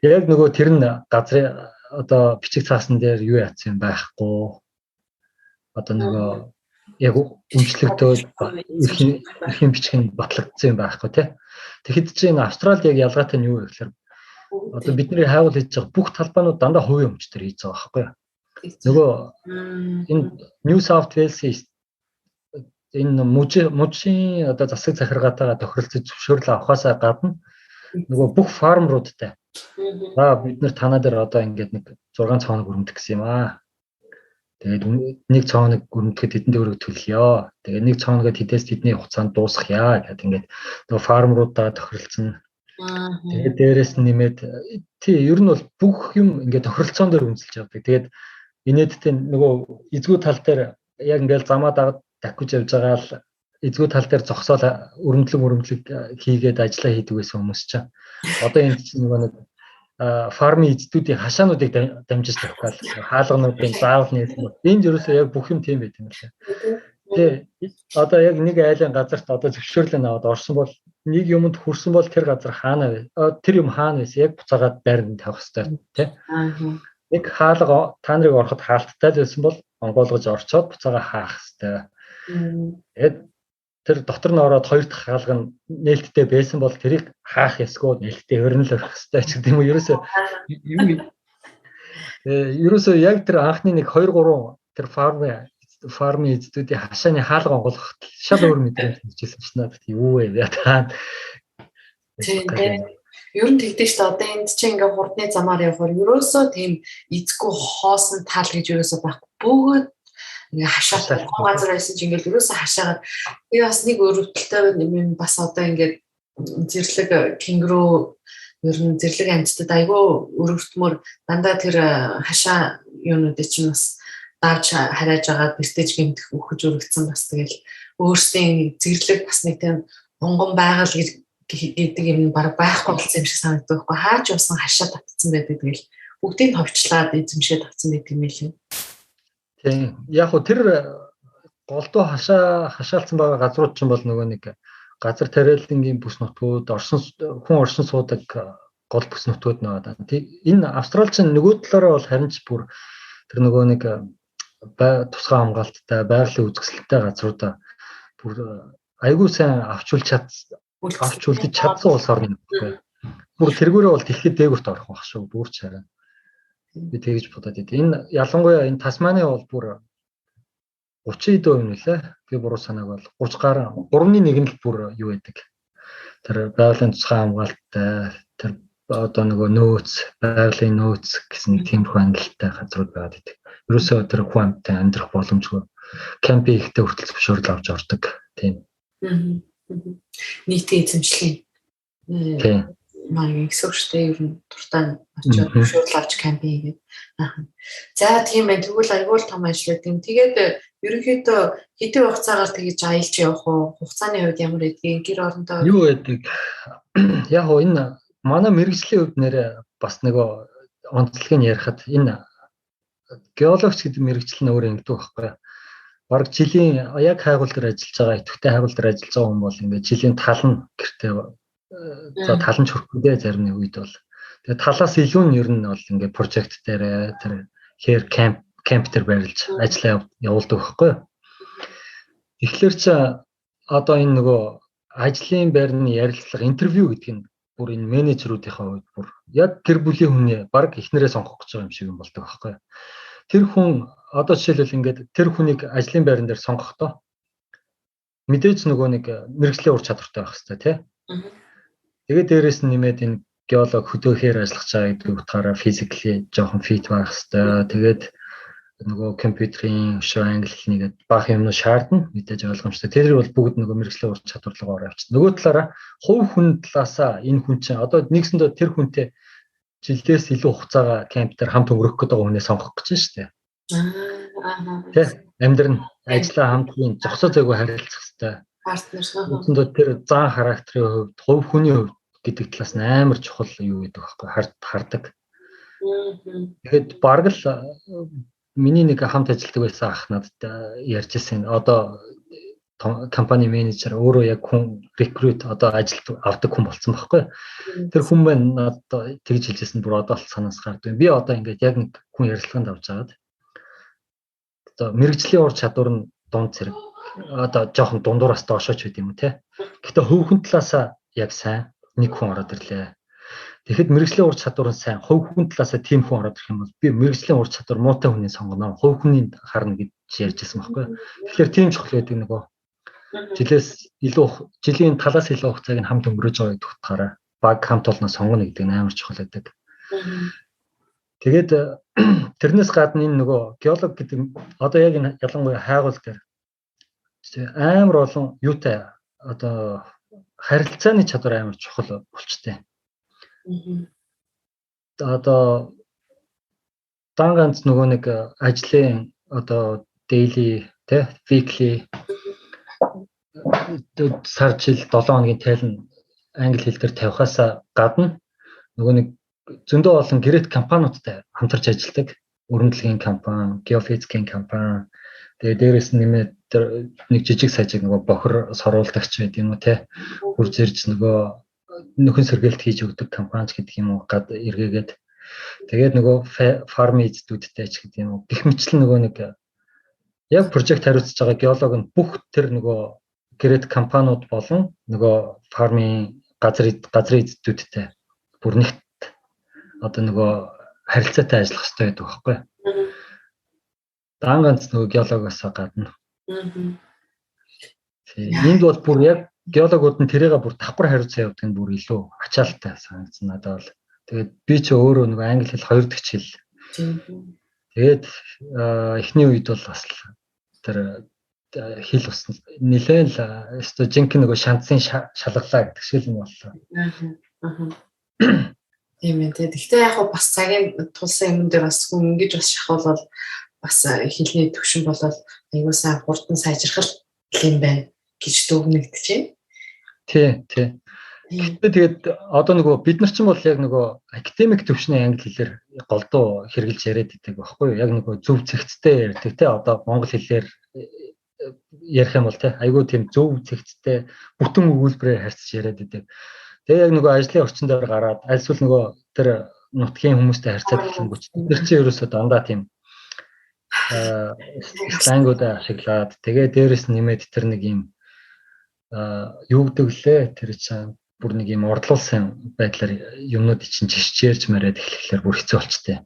Яг нөгөө тэр нь газрын одоо бичиг цаасан дээр юу яатсан байхгүй. Одоо нөгөө яг өмчлөгдөөд эрхийн бичгийн батлагдсан юм байхгүй тий. Тэгэхэд чи энэ Австралид яг ялгаатай нь юу вэ гэхээр одоо бидний хайгуул хийж байгаа бүх талбайнууд дандаа хувийн өмчтөр хийж байгаа байхгүй юу. Нөгөө энэ New South Wales энэ мужийн одоо засаг захиргаатайгаа тохиролцож зөвшөөрөл авахаасаа гадна нөгөө бүх фармруудтай бид нар танаа дээр одоо ингээд нэг 6 цаоног өрөмдөх гэсэн юм аа. Тэгээд нэг цаоног өрөмдөхэд хэдэн төгрөг төлөё. Тэгээд нэг цаоногоо тэдээс тэдний хугацаанд дуусгахъя гэдэг ингээд нөгөө фармруудаа тохиролцсон. Тэгээд дээрэс нь нэмээд ер нь бол бүх юм ингээд тохиролцоон дээр үнэлж явдаг. Тэгээд инээдтэй нөгөө эзгүй тал дээр яг ингээд замаа дахиж явж байгаа л эзгүй тал дээр зогсоол өрөмдлөг хийгээд ажиллаа хийдэг байсан хүмүүс чинь. Одоо энэ чинь нөгөө нэг фармын эзэдүүдийн хашаануудыг дамжиж тавьхаар хаалгануудын заавал нээсэн. Энд ерөөсөө яг бүх юм тийм байт юм байна. Тэгээ одоо яг нэг айлын газарт одоо зөвшөөрлөө аваад орсон бол нэг юмд хүрсэн бол тэр газар хаана вэ? Тэр юм хаана вэ? Яг буцаагаад байранд тавих хэрэгтэй тий. Нэг хаалга та нарыг ороход хаалттай л байсан бол онгойлгож орчоод буцаага хаах хэрэгтэй. Тэгээд тэр дотор нь ороод хоёр дахь хаалга нь нээлттэй байсан бол тэрийг хаах ёсгүй нээлттэй хөрнөл өрөх хэрэгтэй ч гэдэг юм уу. Ерөөсөө яг тэр анхны нэг 2 3 тэр фармын эзэдүүдийн хашааны хаалга онгойлгоход шал өөр мэдрэмж хэлжсэн ч надад юу вэ та. Тийм. Ер нь тэгдэж шүү дээ. Одоо энд чинь ингээ хурдны замаар явхаар ерөөсөө тийм эзгүй хоосон тал гэж ерөөсөө байхгүй. Бүгд ингээ хашаад газар байсан чинь ингээл ерөөсөө хашаагаад би бас нэг өрөвдөлтөй юм бас одоо ингээд зэрлэг кенгуру ер нь зэрлэг амьтдад айгүй өрөвдмөр дандаа тэр хашаа юунуудыг чинь бас давж харааж агаад бэртэж гэмтэх өгөж өргөцсөн бас тэгэл өөрсдийн зэрлэг бас нэг тийм дунган байгаль гэдэг юм баг байхгүй болсон юм шиг санагддаг байхгүй хаач усан хашаа татсан байдаг тэгэл бүгдийг товчлаад эзэмшээ татсан байдаг юм лээ. Тийм. Яг хөө тэр голдуу хашаалцсан байгаа газрууд ч юм бол нөгөө нэг газар тариалангийн бүс нутгууд хүн оршин суудаг гол бүс нутгууд байгаа. Энэ Австрали ч нөгөө талаараа бол харин ч бүр тэр нөгөө нэг тусгай хамгаалттай байгалийн үзэсгэлэнтэй газруудаа бүр айгүй сайн авчулж чадсан улс орн. Бүр тэргүүрээ бол дэлхийд дээгүүрт орох байх шүү. Бүр ч харин би тэгж бодоод идэв. Энэ ялангуяа энэ Тасманы бол бүр 30% нэлээ. Би буруу санааг бол 30 гаруй 3/1 нь л бүр юу байдаг. Тэр байгалийн тусгай хамгаалттай тэр одоо нөгөө байгалийн нөөц гэсэн тиймэрхүү ангилалтай газрууд байгаад идэв. Ерөөсөө тэр хүн амьтан амьдрах боломжгүй кемпинг ихтэй хүртэл зөвшөөрөл авч ордог. Тийм. Нийтийн эзэмшлийн. Тийм. Маань эксоштэй ер нь дуртай очиод зөвшөөрөл авч кемпинг хийгээд. За тийм байх. Тэгвэл айгүй том ажил гэдэг юм. Тэгээд ерөнхийдөө хэдийн хугацаагаар тэгж аялж явах уу? Хугацааны хувьд ямар байдгийг гэр орондоо юу байдаг? Яг уу энэ манай мэрэгжлийн хувьд нэрээ бас нөгөө онцлогийг ярихад энэ геологч гэдэг мэрэгжил нь өөр ингэдэг байхгүй. Бараг жилийн яг хайгуул дээр ажиллаж байгаа, идэвхтэй хайгуул дээр ажиллаж байгаа хүн бол ингээд жилийн тал нь гэртээ за талан чөрхөдөө зарим нэг үед бол тэгээ талаас илүү нь ер нь бол ингээд прожект дээр тэр хэр кемп дээр байрлаж ажиллаа явуулдаг байхгүй. Тэгэхээр чи одоо энэ нөгөө ажлын байрны ярилцлага интервью гэдэг нь бүр энэ менежерүүдийнхээ хувьд бүр яг гэр бүлийн хүний баг эхнэрээ сонгох гэж байгаа юм шиг юм болдог байхгүй. Тэр хүн одоо жишээлбэл ингээд тэр хүнийг ажлын байран дээр сонгохдоо мэдээж нөгөө нэг мэрэгжлийн ур чадвартай байх хэрэгтэй тий. Тэгээд дээрэс нь нэмээд энэ геолог хөдөөхээр ажиллаж байгаа гэдэг утгаараа физикли жоохон фит байх хэрэгтэй. Тэгээд нөгөө компьютерийн англи хэлнийгээд баах юмнууд шаардна мэдээж ойлгомжтой. Тэр бол бүгд нөгөө мэрэгжлийн ур чадварлага явуулчих. Нөгөө талаараа хувь хүн талаасаа энэ хүн чинь одоо нэгсэндээ тэр хүнтэй жилдээс илүү хугацаагаа кемп дээр хамт өнгөрөх гэдэг хүнээ сонгох гэж байна шүү дээ. Тэ амьдрын ажиллаа хамтгийн зогсоо зайгүй харилцах хэрэгтэй. Партнер тэр зан характерын хувьд хувь хүний хувьд гэдэг талаас нь амар чухал юу гэдэг байхгүй хардаг. Тэгэхэд бараг л миний нэг хамт ажилладаг байсан ах надад ярьж ирсэн. Одоо компани менежер өөрөө яг хүн рекрут одоо ажилд авдаг хүн болсон байхгүй. Тэр хүн маань надад тэгж хэлжсэн бүр одоо л санаас гардаг. Би одоо ингээд яг нэг хүн ярилцлаганд авч аваад одоо мэрэгжлийн ур чадвар нь дунд зэрэг одоо жоохон дундуураас доошооч байд юм те. Гэхдээ хөвгөн талаасаа яг сайн нэг хүн ороод ирлээ. Тэгэхэд мэрэгжлийн ур чадвар нь сайн, хувь хүн талаасаа тийм хүн ороод ирэх юм бол би мэрэгжлийн ур чадвар муутай хүний сонгоно, хувь хүний харна гэж ярьжсэн байхгүй. Тэгэхээр тийм чухал байдаг нөгөө жилийн талаас илүү хугацааг нь хамт өнгөрөөж байгаа гэдэг утгаараа баг хамт олно сонгоно гэдэг нь амар чухал байдаг. Тэгээд тэрнээс гадна энэ нөгөө геолог гэдэг одоо яг энэ ялангуяа хайгуул дээр амар олон юутай одоо харилцааны чадвар амар чухал болчтой. Одоо дан ганц нөгөө нэг ажлын одоо daily тэ weekly сар жил 7 хоногийн тайлан англи хэл дээр тавихаасаа гадна нөгөө нэг зөндөө олон гэрээт компаниудтай хамтарч ажилладаг. Өргөндлөгийн компани, геофизикийн компани, тэгээ дээрээс нэмээд нэг жижиг сажиг нөгөө бохор соруулдагч байд юм уу те. Хурж ирж нөгөө нөхөн сэргээлт хийж өгдөг компани ч гэдэг юм уу гад эргээгээд тэгээд нөгөө фарм эзэдүүдтэй ч гэдэг юм уу. Гэх мэтлэн нөгөө нэг яг прожект хариуцж байгаа геолог нь бүх тэр нөгөө гэрээт компаниуд болон нөгөө фармын газрын эзэдүүдтэй бүр нэгт одоо нөгөө харилцаатай ажиллах хэрэгтэй байдаг байхгүй. Дан ганц нөгөө геологоосоо гадна. Энд бол бүр яг геологууд нь тэрийгээ бүр давхар хариуцсан явдаг нь бүр илүү ачаалттай санагдсан надад бол. Тэгээд би ч өөрөө нөгөө англи хэл 2 дахь хэл. Тэгээд эхний үед бол бас тэр хэл ус нэлээл өстой жинхэнэ нөгөө шанцын шалгалаа гэдэг шиг юм боллоо. Тийм ээ. Гэхдээ яг бас цагийн тулсан юм дээр бас хүн ингэж бас шахуулбал бас хэлний төвшин болол аюулсаа хурдан сайжрах юм байна гэж дүгнэгдэжээ. Тий. Тэгээд одоо нөгөө бид нар ч юм бол яг нөгөө академик төвшний англи хэлээр голдуу хэрэгжилж яриад идэг байхгүй юу? Яг нөгөө зөв зэгцтэй ярьдаг те одоо монгол хэлээр ярих юм бол те айгүй тийм зөв зэгцтэй бүтэн өгүүлбэрээр харьцаж яриад идэг. Тэгээ яг нөгөө ажлын орчин дээр гараад альсвал нөгөө тэр нутгийн хүмүүстэй харьцаад эхлэнгүүч тэр чинь ерөөсөө дандаа тийм слангуудаа ашиглаад тэгээ дээрэс нэмээд тэр нэг юм юу гэдэг лээ тэр чинь бүр нэг юм ордлуулсан байдлаар юмнууд чинь жишчээрж мараад эхлэхлээр бүр хэцүү болчтой.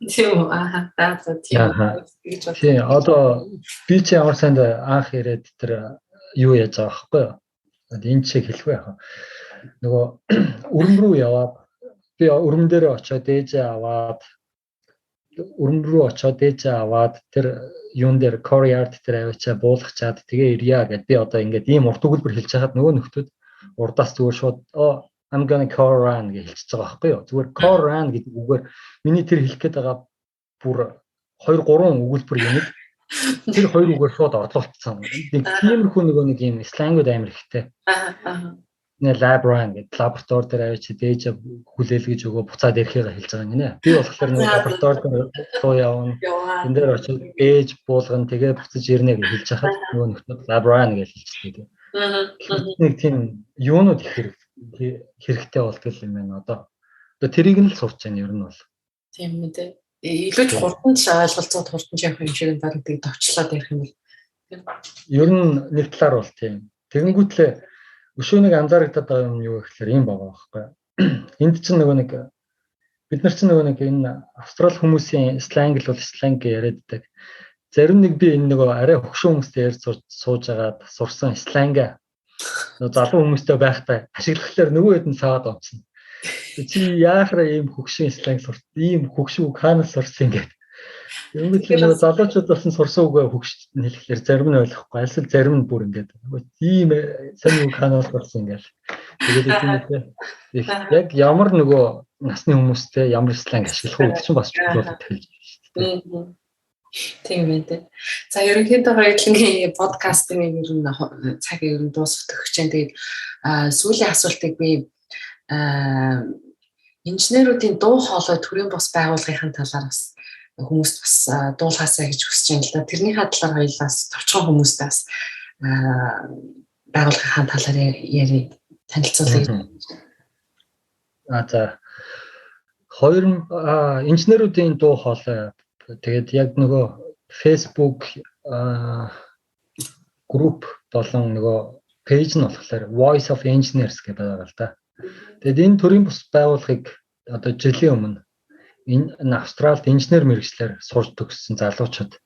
Тийм үү тийм одоо би чи ямар санд анх ирээд тэр юу яаж байгаа байхгүй юу? Энэ чиг хэлэхгүй яах вэ? Нөгөө өрөм рүү яваад би өрөм дээр очиод ээжээ аваад тэр юун дээр courtyard дээр авчаа буулгачаад тэгээ ирья гэд би одоо ингээд ийм урт өгүүлбэр хэлж хахад нөгөө нөхдүүд урдаас зүгээр шууд I'm gonna call run гэж хэлчихэж байгаа байхгүй юу. Зүгээр call run гэдэг үгээр миний тэр хэлэх гээд байгаа бүр 2 3 өгүүлбэр юм. Тэр 2 үгээр шууд орлуулсан. Тиймэрхүү нөгөө нэг юм слангууд амар ихтэй. Нэ lab run гэдэг лаборатори дээр авчид ээж хүлээлгэж өгөө буцаад ирэхээ хэлж байгаа юм нэ. Би болохоор нөгөө лаборатори дээр руу явна. Энд дээр очиж ээж буулгана тэгээ буцаж ирнэ гэж хэлж хахад нөгөө нөхдөд lab run гэж хэлчихдэг. Нэг тийм юунууд их хэрэгтэй болтгол юм байна одоо. Одоо тэрийг нь л сурч байна ер нь бол. Тийм үү те. Илүү ч хурдан ойлголцоод хурдан явах юм шиг байна гэдэг товчлоод ярих юм бол. Ер нь нэг талаар бол тийм. Тэгэнгүүтлээ өшөөнийг анзаарагдаад байгаа юм юу гэхээр юм байгаа байхгүй. Энд чинь нөгөө нэг бид нар чинь нөгөө нэг энэ австрал хүмүүсийн сленг л бол сленг яриад байдаг. Зарим нэг би энэ нөгөө арай хөгшин хүмүүстэй ярьж сууж агаад сурсан сленг нөгөө залуу хүмүүстэй байхдаа ашиглахлаар нөгөө хэд нь саад онцно. Чи яахаараа ийм хөгшин сленг сурт, ийм хөгшин үг хаанаас сурсан гэдэг. Ингээд нөгөө залуучууд болсон сурсан үгээ хөгшин хэлэхлээр зарим нь ойлгохгүй, альсэл зарим нь бүр ингээд ийм сайн үг хаанаас сурсан ингээл. Тэгээд яг ямар нөгөө насны хүмүүстэй ямар сленг ашиглах вэ гэдэг чинь бас чухал хэлж байна шүү дээ. Тийм үү. За ерөнхийдөө хоёулангийн подкастын ер нь цаг ер нь дуусах төгсөж байна. Тэгээд сүүлийн асуултыг би инженеруудын дуу хоолой төрийн бус байгууллагын талаар бас хүмүүст бас дуулгаасаа гэж хүсэж байна л да. Тэрнийхээ талаар хоёулаас товчхон хүмүүстээ бас байгууллагын талаар яри танилцуулъя. За инженеруудын дуу хоолой тэгээд яг нөгөө Facebook group болон нөгөө пэйж нь болохоор Voice of Engineers гэдэг байгаа л да. Тэгэд энэ төрлийн бус байгууллагыг одоо жилийн өмнө энэ Австралид инженер мэргэжлэр сурч төгссөн залуучууд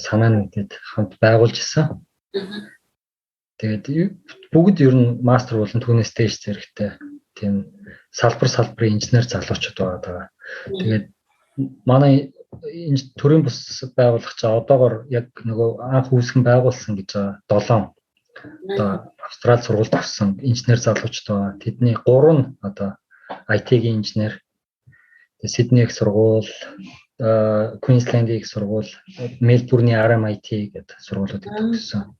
санаа нэгдээд хамт байгуулж исэн. Тэгээд бүгд ер нь мастер болон түүнээс дээш зэрэгтэй тийм салбарын инженер залуучууд байгаа. Тэгээд манай төрийн бус байгуулагч одоогоор яг нөгөө анх үүсгэн байгуулсан гэж байгаа 7 одоо Австрали сургуульд авсан инженер залуучууд байгаа. Тэдний 3 нь одоо IT-ийн инженер, Сидней их сургууль, Queensland-ийн их сургууль, Мельбурний RMIT гэдэг сургуулиудыг төгссөн.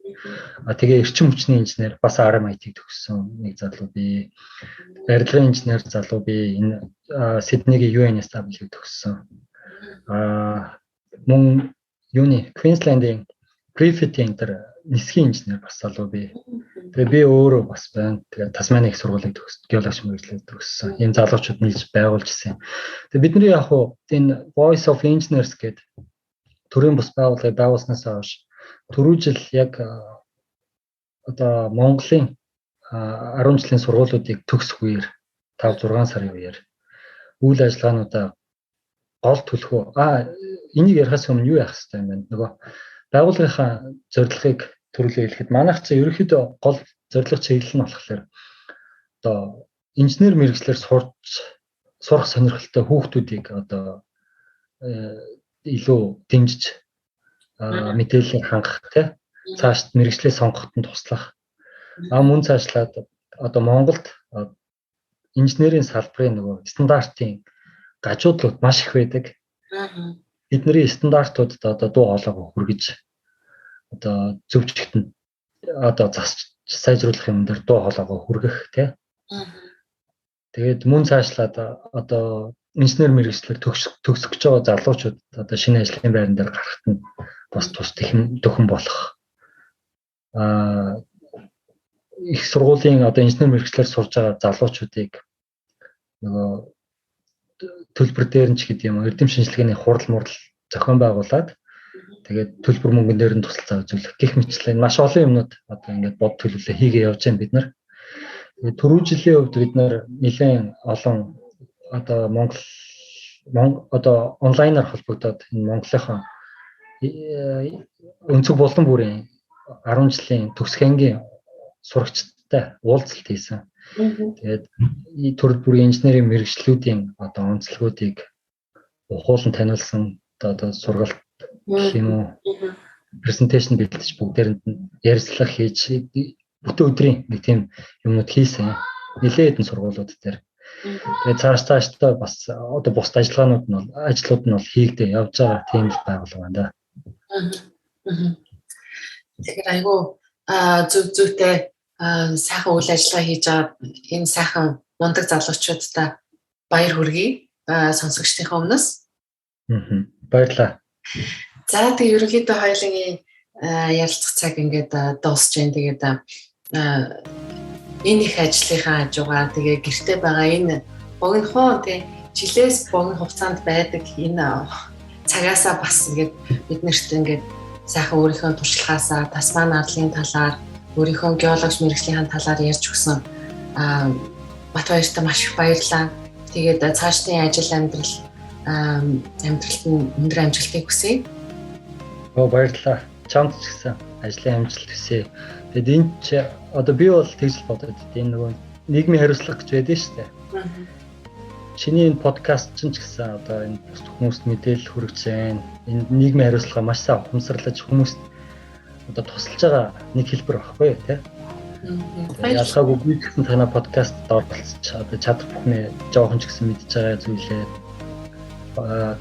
Тэгээ эрчим хүчний инженер бас RMIT-ийг төгссөн нэг залуу бий. Барилгын инженер залуу бий. Энэ Сиднейгийн UNSW-ийг төгссөн. Мөн юуны Queensland-ийн Griffith-ийн тэр нисхийн инженер бас залуу бий. Тэгээ би өөрөө бас байна. Тэгээ Тасманы их сургуулийг геологч мэргэжлээр төгссөн. Ийм залуучууд нийлж байгуулж ирсэн. Тэгээ бидний яг хуу энэ Voice of Engineers гэдэг төрийн бус байгууллагыг байгуулснаас хойш түрүү жил яг одоо Монголын 10 жилийн сургуулиудыг төгсөх үеэр 5-6 сарын үеэр үйл ажиллагаануудаа гол төлхөө энийг ярихаас өмнө юу яах хэрэгтэй юм бэ? Нөгөө байгууллагынхаа зорилгыг төрүүлээ хэлэхэд манайх ч ерөнхийдөө гол зорилго чиглэл нь болохоор одоо инженер мэргэжлэр сурах сонирхолтой хүүхдүүдийг одоо илүү дэмжиж мэдээллийг хангах тий цааш мэргэжлээ сонгоход нь туслах. Мөн цаашлаад одоо Монголд инженерийн салбарын нөгөө стандартын гажуудлууд маш их байдаг. Бидний стандартуудад одоо дуу хоолойгоо хүргэж одоо зөвчгтэн одоо засч сайжруулах юм дээр дуу хоолойгоо хүргэх тий. Тэгээд мөн цаашлаад одоо инженер мэргэжлэр төгсөх гэж байгаа залуучууд одоо шинэ ажлын байран дээр гарахт нь бас тус төхөн болох. Их сургуулийн одоо инженер мэргэжлэр сурж байгаа залуучуудыг нөгөө төлбөр дээр нь ч гэдэг юм эрдэм шинжилгээний хурал мурал зохион байгуулад тэгээд төлбөр мөнгөн дээр нь тусалцаа үзүүлэх гэх мэтлэн маш олон юмнууд одоо ингээд бод төлөвлөлөө хийгээ явж байгаа бид нар. Тэгээд түрүү жилийн хувьд бид нар нэлээд олон одоо одоо онлайнаар холбогдоод энэ Монголынхаа өнцөг болон бүрийн 10 жилийн төгсөх ангийн сурагчдтай уулзалт хийсэн. Тэгээд төрөл бүрийн инженерийн мэргэжлүүдийн одоо онцлогуудыг ухуулан таниулсан одоо сургалт гэх юм уу презентацийн бэлтэж бүгдээрэнд нь ярилцлага хийж бүтэн өдрийн нэг тийм юмнууд хийсэн. Нэлээд хэдэн сургуулиуд дээр. Тэгээд цаашдаа бас одоо бус ажиллагаанууд нь бол хийгдээ явж байгаа тийм л байгууллага байна да. Тэгэхээр айгүй зүйтэй сайхан үйл ажиллагаа хийж байгаа энэ сайхан мундаг залуучуудтай баяр хүргэе сонсогчдийнхээ өмнөөс. Баярлалаа. За тэгээ ерөнхийдөө хоёулын ярилцах цаг ингээд дуусч байна. Тэгээд энэ их ажлынхаа хажуугаар тэгээ гэртээ байгаа энэ богинохоо тий жилээс богино хугацаанд байдаг энэ цагаасаа бас ингээд бид нарт ингээд сайхан өөрийнхөө туршлагаасаа Тасман арлын талаар өөрийнхөө геологч мэргэжлийн талаар ярьж өгсөн Батбаяртай маш их баярлалаа. Тэгээд цаашдын ажил амьдралд нь өндөр амжилтыг хүсье. Баярлалаа. Чамд ч гэсэн ажлын амжилт хүсье. Тэгэд энэ ч одоо би бол тэгж бодоод энэ нөгөө нийгмийн хариуцлага гэж байдаг шүү дээ. Чиний энэ подкаст ч гэсэн одоо энэ хүмүүст мэдээлэл хүргэж байна. Энэ нийгмийн хариуцлага маш сайн ухамсарлаж хүмүүст одоо тусалж байгаа нэг хэлбэр баггүй тий. Ялгаагүй би гэсэн танай подкаст оролцож одоо чадах бүхнээ жоохон ч гэсэн мэдж байгаа зүйлээ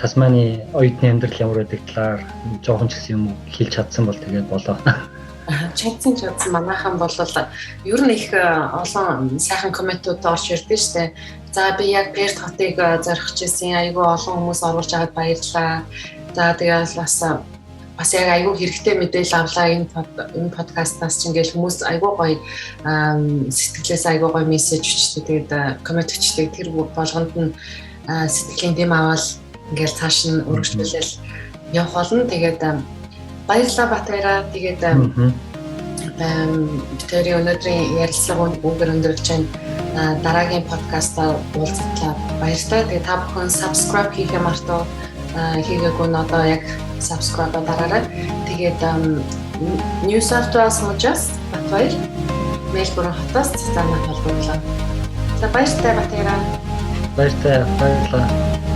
Тасманы оюутны амьдрал ямар байдаг талаар жоохон ч гэсэн юм хэлж чадсан бол тэгээд болоо. Чадсан манайхан бол ер нь их олон сайхан комментууд орж ирдэ штэ. За би яг Перт хотыг зорих гэсэн айгүй олон хүмүүс оруулж аваад баярлалаа. За тэгээд бас яг айгүй хэрэгтэй мэдээлэл авлаа энэ подкастнаас ч ингээл хүмүүс айгүй гоё сэтгэлээс айгүй гоё мессеж өчтөө тэгээд коммент өчтөө тэр болгонд нь сэтгэлийн дэм аваад ингээл цааш нь өргөжлүүлэл явах болно. Тэгээд баярлалаа Батбаяра. Тэгээд бидний өнөөдрийн ярилцлага өндөр өндөрлж байна. дараагийн подкастаар уулзтлаа баярлалаа. Тэгээ та бүхэн subscribe хийхээ мартаа хийгээгүй нь одоо яг subscribe дараарай. Тэгээд New South Wales мужаас Батбаяр Мельбурн хотоос цаанаа толгуурлаа. За баяртай Батбаяр. Баярлалаа.